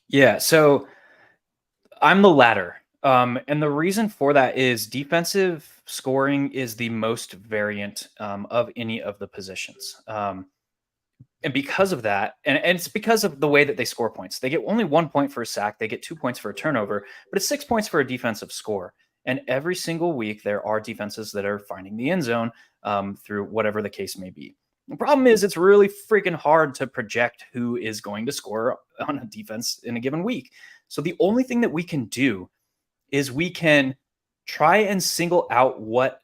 Yeah. So I'm the latter. And the reason for that is defensive scoring is the most variant of any of the positions. And because of that, and it's because of the way that they score points. They get only 1 point for a sack. They get 2 points for a turnover, but it's 6 points for a defensive score. And every single week, there are defenses that are finding the end zone through whatever the case may be. The problem is it's really freaking hard to project who is going to score on a defense in a given week. So the only thing that we can do is we can try and single out what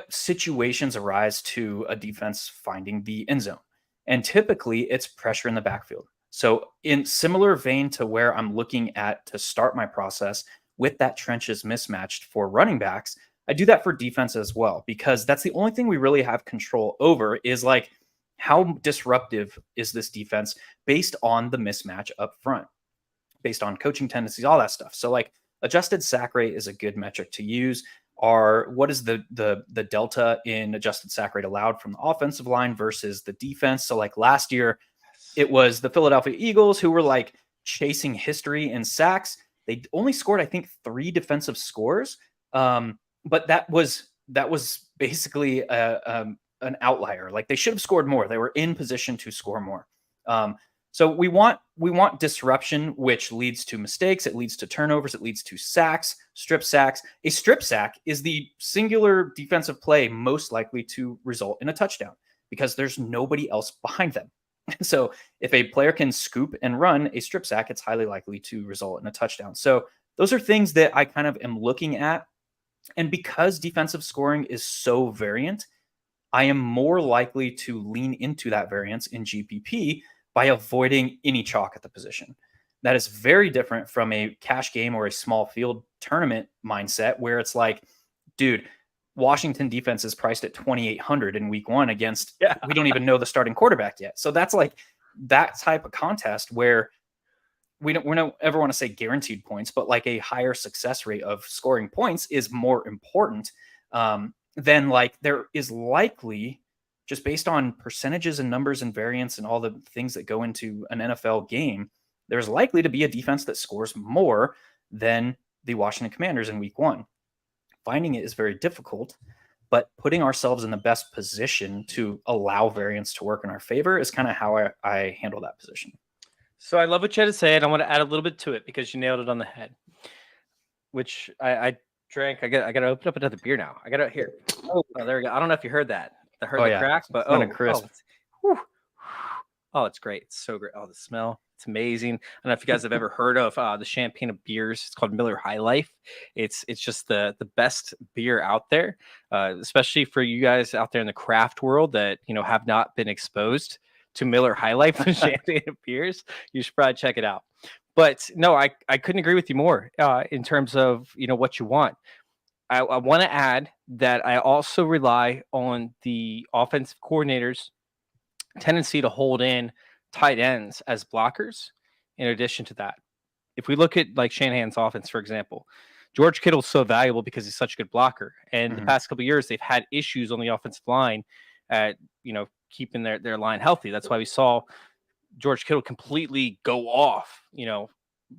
situations arise to a defense finding the end zone. And typically it's pressure in the backfield. So in similar vein to where I'm looking at to start my process with that trenches mismatched for running backs, I do that for defense as well, because that's the only thing we really have control over is like, how disruptive is this defense based on the mismatch up front, based on coaching tendencies, all that stuff. So like adjusted sack rate is a good metric to use. are what is the delta in adjusted sack rate allowed from the offensive line versus the defense. So like last year, it was the Philadelphia Eagles who were like chasing history in sacks. They only scored, I think, 3 defensive scores. But that was basically an outlier. Like they should have scored more. They were in position to score more. So we want disruption, which leads to mistakes. It leads to turnovers. It leads to sacks, strip sacks. A strip sack is the singular defensive play most likely to result in a touchdown because there's nobody else behind them. So if a player can scoop and run a strip sack, it's highly likely to result in a touchdown. So those are things that I kind of am looking at. And because defensive scoring is so variant, I am more likely to lean into that variance in GPP by avoiding any chalk at the position. That is very different from a cash game or a small field tournament mindset where it's like, dude, Washington defense is priced at 2,800 in week 1 against, we don't even know the starting quarterback yet. So that's like that type of contest where we don't ever want to say guaranteed points, but like a higher success rate of scoring points is more important than like there is likely, just based on percentages and numbers and variance and all the things that go into an NFL game, there's likely to be a defense that scores more than the Washington Commanders in week 1. Finding it is very difficult, but putting ourselves in the best position to allow variance to work in our favor is kind of how I handle that position. So I love what you had to say, and I want to add a little bit to it because you nailed it on the head. Which I drank. I got to open up another beer now. I got it here. Oh, there we go. I don't know if you heard that. I heard the crack, but crisp. It's great. It's so great. Oh, the smell. It's amazing. I don't know if you guys have ever heard of the champagne of beers. It's called Miller High Life. It's just the best beer out there, especially for you guys out there in the craft world that have not been exposed to Miller High Life and champagne of beers. You should probably check it out. But no, I couldn't agree with you more in terms of what you want. I want to add that I also rely on the offensive coordinator's tendency to hold in tight ends as blockers. In addition to that, if we look at like Shanahan's offense, for example, George Kittle's so valuable because he's such a good blocker. And the past couple of years, they've had issues on the offensive line at keeping their line healthy. That's why we saw George Kittle completely go off.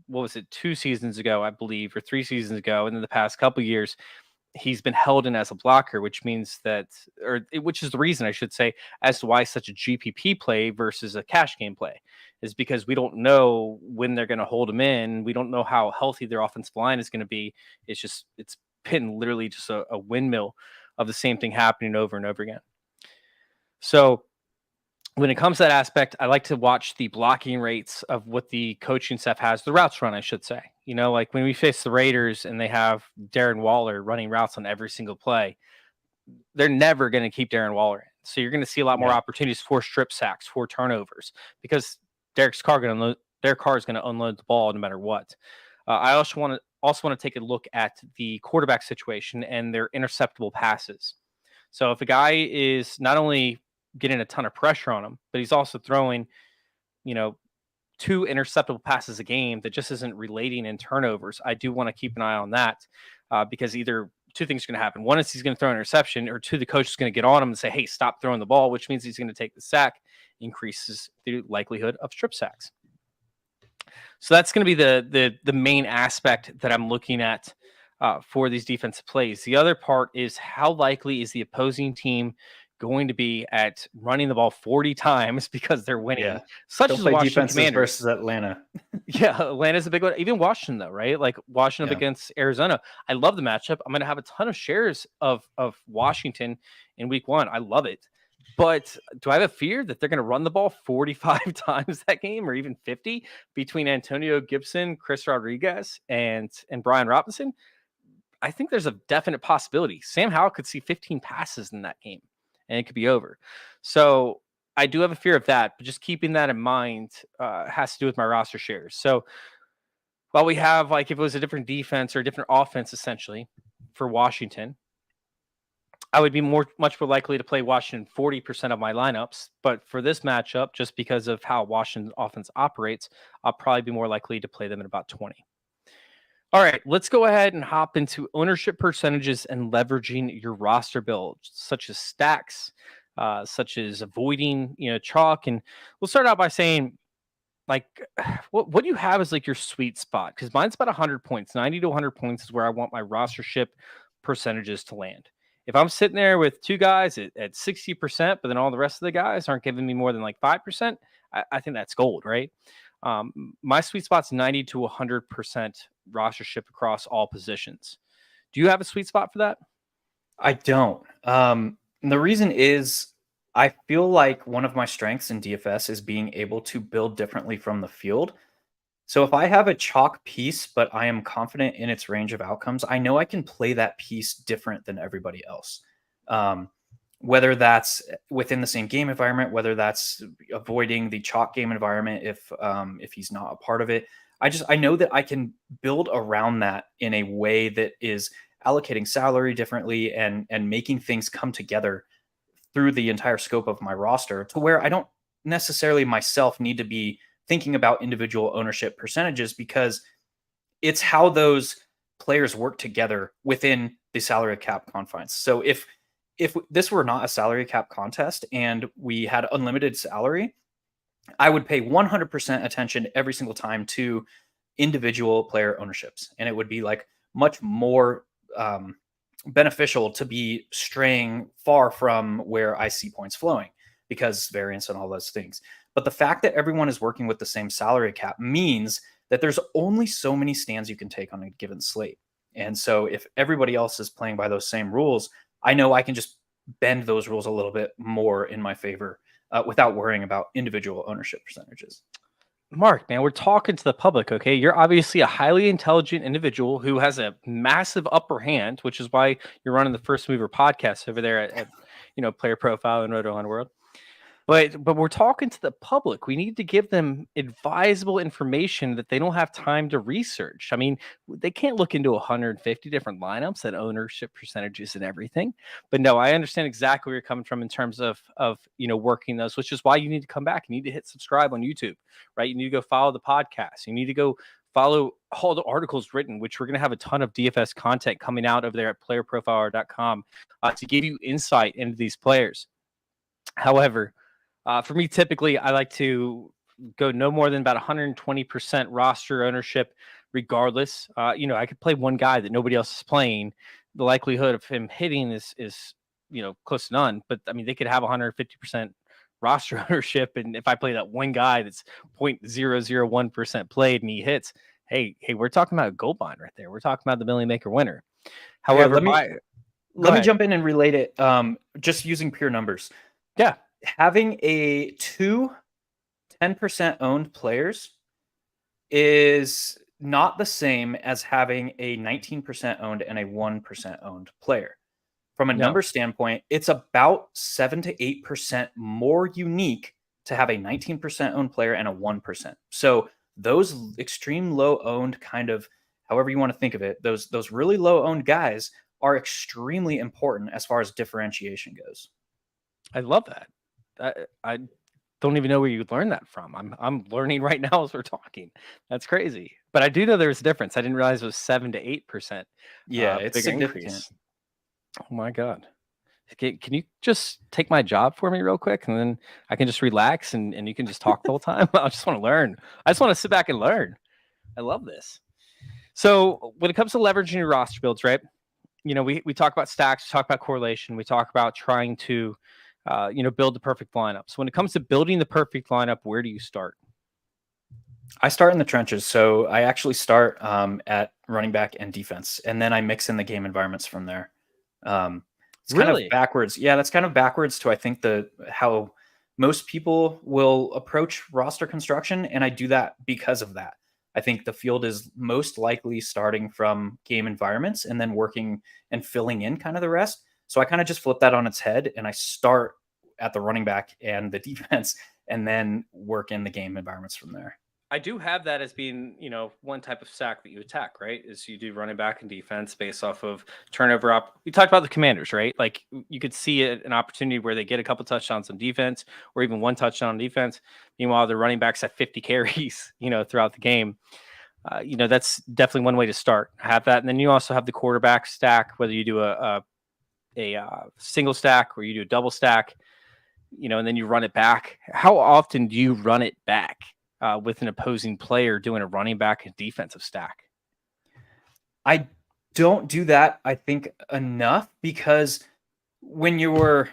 What was it, 2 seasons ago, I believe, or 3 seasons ago, and in the past couple of years, he's been held in as a blocker, which means that, which is the reason I should say, as to why such a GPP play versus a cash game play is because we don't know when they're going to hold him in. We don't know how healthy their offensive line is going to be. It's been literally just a windmill of the same thing happening over and over again. So when it comes to that aspect, I like to watch the blocking rates of what the coaching staff has, the routes run, I should say. Like when we face the Raiders and they have Darren Waller running routes on every single play, they're never going to keep Darren Waller in. So you're going to see a lot more opportunities for strip sacks, for turnovers, because Derek Carr is going to unload the ball no matter what. I also want to take a look at the quarterback situation and their interceptable passes. So if a guy is not only getting a ton of pressure on him, but he's also throwing, 2 interceptable passes a game that just isn't relating in turnovers, I do want to keep an eye on that because either 2 things are going to happen. One is he's going to throw an interception, or 2, the coach is going to get on him and say, hey, stop throwing the ball, which means he's going to take the sack, increases the likelihood of strip sacks. So that's going to be the main aspect that I'm looking at for these defensive plays. The other part is how likely is the opposing team going to be at running the ball 40 times because they're winning, such as the Washington Commanders versus Atlanta. Atlanta's a big one. Even Washington, though, right? Like Washington up against Arizona. I love the matchup. I'm going to have a ton of shares of Washington in week 1. I love it. But do I have a fear that they're going to run the ball 45 times that game, or even 50 between Antonio Gibson, Chris Rodriguez, and Brian Robinson? I think there's a definite possibility. Sam Howell could see 15 passes in that game, and it could be over. So I do have a fear of that, but just keeping that in mind has to do with my roster shares. So while we have, like, if it was a different defense or a different offense, essentially, for Washington, I would be much more likely to play Washington 40% of my lineups. But for this matchup, just because of how Washington's offense operates, I'll probably be more likely to play them at about 20. All right, let's go ahead and hop into ownership percentages and leveraging your roster builds, such as stacks, such as avoiding, chalk. And we'll start out by saying, like, what do you have as like your sweet spot? Because mine's about 100 points. 90 to 100 points is where I want my rostership percentages to land. If I'm sitting there with two guys at 60%, but then all the rest of the guys aren't giving me more than like 5%, I think that's gold, right? My sweet spot's 90 to 100% rostership across all positions. Do you have a sweet spot for that? I don't. The reason is I feel like one of my strengths in DFS is being able to build differently from the field. So if I have a chalk piece, but I am confident in its range of outcomes, I know I can play that piece different than everybody else. Whether that's within the same game environment, whether that's avoiding the chalk game environment if he's not a part of it. I know that I can build around that in a way that is allocating salary differently and making things come together through the entire scope of my roster to where I don't necessarily myself need to be thinking about individual ownership percentages, because it's how those players work together within the salary cap confines. So if this were not a salary cap contest and we had unlimited salary, I would pay 100% attention every single time to individual player ownerships. And it would be like much more beneficial to be straying far from where I see points flowing because variance and all those things. But the fact that everyone is working with the same salary cap means that there's only so many stands you can take on a given slate. And so if everybody else is playing by those same rules, I know I can just bend those rules a little bit more in my favor without worrying about individual ownership percentages. Mark, man, we're talking to the public, okay? You're obviously a highly intelligent individual who has a massive upper hand, which is why you're running the First Mover podcast over there at Player Profile and Roto World. But we're talking to the public. We need to give them advisable information that they don't have time to research. I mean, they can't look into 150 different lineups and ownership percentages and everything. But no, I understand exactly where you're coming from in terms of working those, which is why you need to come back. You need to hit subscribe on YouTube, right? You need to go follow the podcast. You need to go follow all the articles written, which we're going to have a ton of DFS content coming out over there at playerprofiler.com to give you insight into these players. However, for me, typically, I like to go no more than about 120% roster ownership, regardless. I could play one guy that nobody else is playing. The likelihood of him hitting is close to none. But I mean, they could have 150% roster ownership, and if I play that one guy that's 0.001% played and he hits, hey, we're talking about a gold mine right there. We're talking about the million maker winner. However, let me jump in and relate it. Just using pure numbers. Yeah. Having a 10% owned players is not the same as having a 19% owned and a 1% owned player. From a number standpoint, it's about 7 to 8% more unique to have a 19% owned player and a 1%. So those extreme low owned, kind of however you want to think of it, those really low owned guys are extremely important as far as differentiation goes. I love that. I don't even know where you learned that from. I'm learning right now as we're talking. That's crazy. But I do know there's a difference. I didn't realize it was 7 to 8%. Yeah, it's bigger significant. Increase. Oh my God. Can you just take my job for me real quick, and then I can just relax and you can just talk the whole time? I just want to learn. I just want to sit back and learn. I love this. So when it comes to leveraging your roster builds, right? We talk about stacks, we talk about correlation, we talk about trying to build the perfect lineup. So when it comes to building the perfect lineup, where do you start? I start in the trenches. So I actually start at running back and defense, and then I mix in the game environments from there. It's kind of backwards. Yeah, that's kind of backwards to, I think, how most people will approach roster construction. And I do that because of that. I think the field is most likely starting from game environments and then working and filling in kind of the rest. So I kind of just flip that on its head, and I start at the running back and the defense and then work in the game environments from there. I do have that as being, one type of stack that you attack, right? Is you do running back and defense based off of turnover. We talked about the Commanders, right? Like you could see an opportunity where they get a couple touchdowns on defense or even one touchdown on defense. Meanwhile, the running backs have 50 carries, throughout the game. that's definitely one way to start. Have that, and then you also have the quarterback stack, whether you do a single stack or you do a double stack, and then you run it back. How often do you run it back with an opposing player doing a running back and defensive stack? I don't do that, I think, enough, because when you were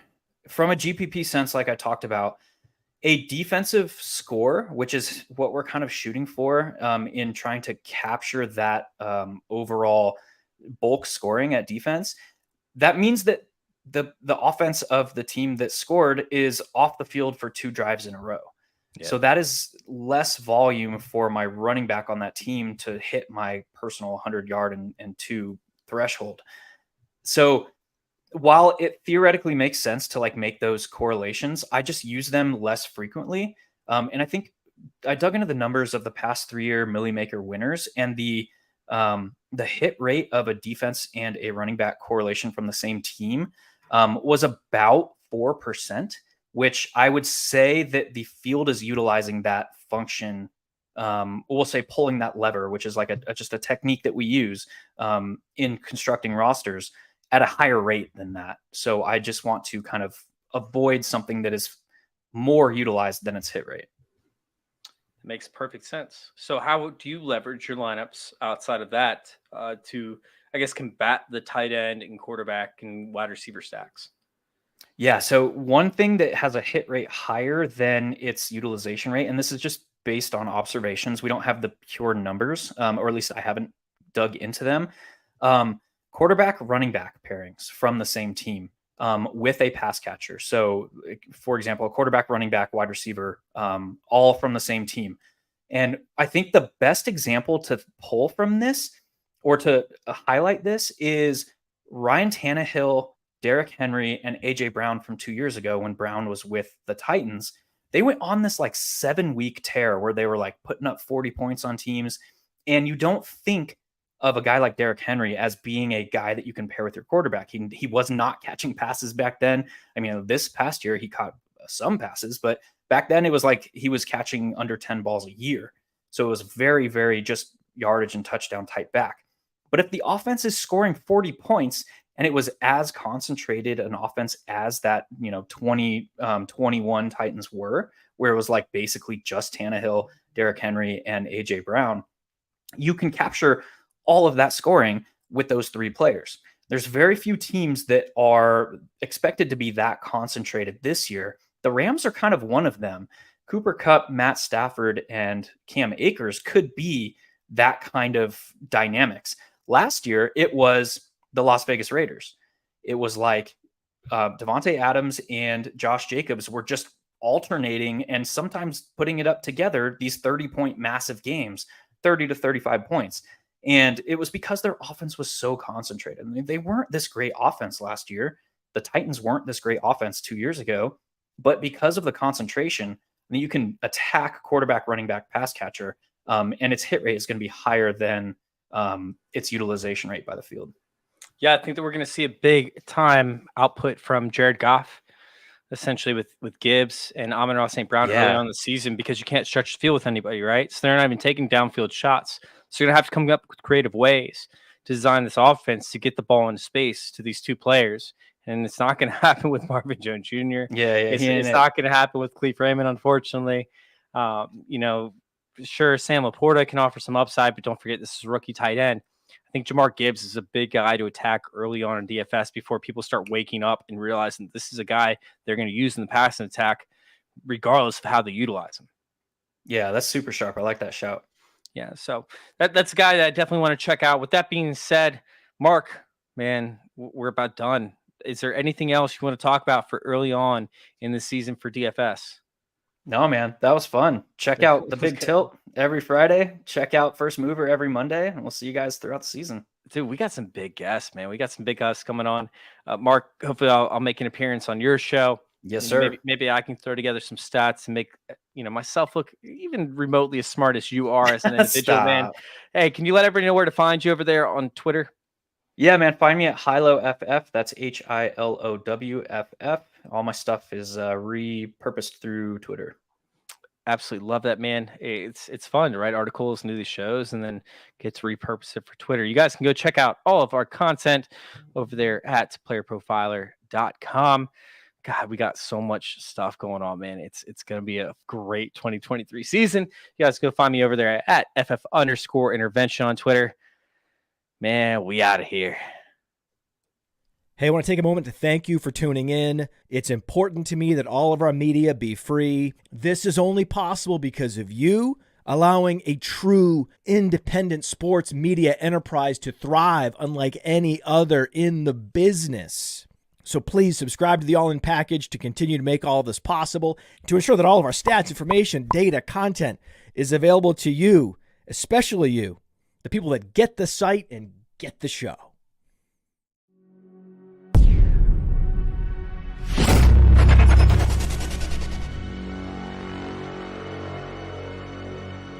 from a GPP sense, like I talked about, a defensive score, which is what we're kind of shooting for in trying to capture that overall bulk scoring at defense, that means that the offense of the team that scored is off the field for 2 drives in a row. Yeah. So that is less volume for my running back on that team to hit my personal 100-yard and 2 threshold. So while it theoretically makes sense to like make those correlations, I just use them less frequently. And I think I dug into the numbers of the past 3-year Millie Maker winners, and the hit rate of a defense and a running back correlation from the same team was about 4%, which I would say that the field is utilizing that function. We'll say pulling that lever, which is like just a technique that we use in constructing rosters, at a higher rate than that. So I just want to kind of avoid something that is more utilized than its hit rate. Makes perfect sense. So how do you leverage your lineups outside of that to, I guess, combat the tight end and quarterback and wide receiver stacks? Yeah. So one thing that has a hit rate higher than its utilization rate, and this is just based on observations, we don't have the pure numbers, or at least I haven't dug into them. Quarterback running back pairings from the same team with a pass catcher. So, for example, a quarterback, running back, wide receiver, all from the same team. And I think the best example to pull from this, or to highlight this, is Ryan Tannehill, Derrick Henry, and AJ Brown from 2 years ago when Brown was with the Titans. They went on this like 7-week tear where they were like putting up 40 points on teams. And you don't think of a guy like Derrick Henry as being a guy that you can pair with your quarterback. He was not catching passes back then. I mean, this past year he caught some passes, but back then it was like he was catching under 10 balls a year. So it was very, very just yardage and touchdown type back. But if the offense is scoring 40 points and it was as concentrated an offense as that, 21 Titans were, where it was like basically just Tannehill, Derrick Henry, and AJ Brown, you can capture all of that scoring with those 3 players. There's very few teams that are expected to be that concentrated this year. The Rams are kind of one of them. Cooper Kupp, Matt Stafford, and Cam Akers could be that kind of dynamics. Last year, it was the Las Vegas Raiders. It was like Devontae Adams and Josh Jacobs were just alternating and sometimes putting it up together, these 30-point massive games, 30 to 35 points. And it was because their offense was so concentrated. I mean, they weren't this great offense last year. The Titans weren't this great offense 2 years ago. But because of the concentration, I mean, you can attack quarterback, running back, pass catcher, and its hit rate is going to be higher than its utilization rate by the field. Yeah, I think that we're going to see a big time output from Jared Goff, essentially with Gibbs and Amon-Ra St. Brown early on in the season, because you can't stretch the field with anybody, right? So they're not even taking downfield shots. So you're going to have to come up with creative ways to design this offense to get the ball into space to these 2 players. And it's not going to happen with Marvin Jones Jr. It's not going to happen with Cleve Raymond, unfortunately. Sure, Sam Laporta can offer some upside, but don't forget this is a rookie tight end. I think Jamar Gibbs is a big guy to attack early on in DFS before people start waking up and realizing this is a guy they're going to use in the passing attack, regardless of how they utilize him. Yeah, that's super sharp. I like that shout. Yeah, so that's a guy that I definitely want to check out. With that being said, Mark, man, we're about done. Is there anything else you want to talk about for early on in the season for DFS? No, man, that was fun. Check out the Big Tilt every Friday. Check out First Mover every Monday, and we'll see you guys throughout the season. Dude, we got some big guests, man. We got some big guests coming on. Mark, hopefully I'll make an appearance on your show. Yes, sir. Maybe I can throw together some stats and make myself look even remotely as smart as you are as an individual, man. Hey, can you let everybody know where to find you over there on Twitter? Yeah, man. Find me at HiLowFF. That's HILOWFF. All my stuff is repurposed through Twitter. Absolutely love that, man. It's fun to write articles and do these shows and then get to repurpose it for Twitter. You guys can go check out all of our content over there at playerprofiler.com. God, we got so much stuff going on, man. It's going to be a great 2023 season. You guys go find me over there at FF_intervention on Twitter. Man, we out of here. Hey, I want to take a moment to thank you for tuning in. It's important to me that all of our media be free. This is only possible because of you allowing a true independent sports media enterprise to thrive unlike any other in the business. So please subscribe to the All In Package to continue to make all of this possible, to ensure that all of our stats, information, data, content is available to you, especially you, the people that get the site and get the show.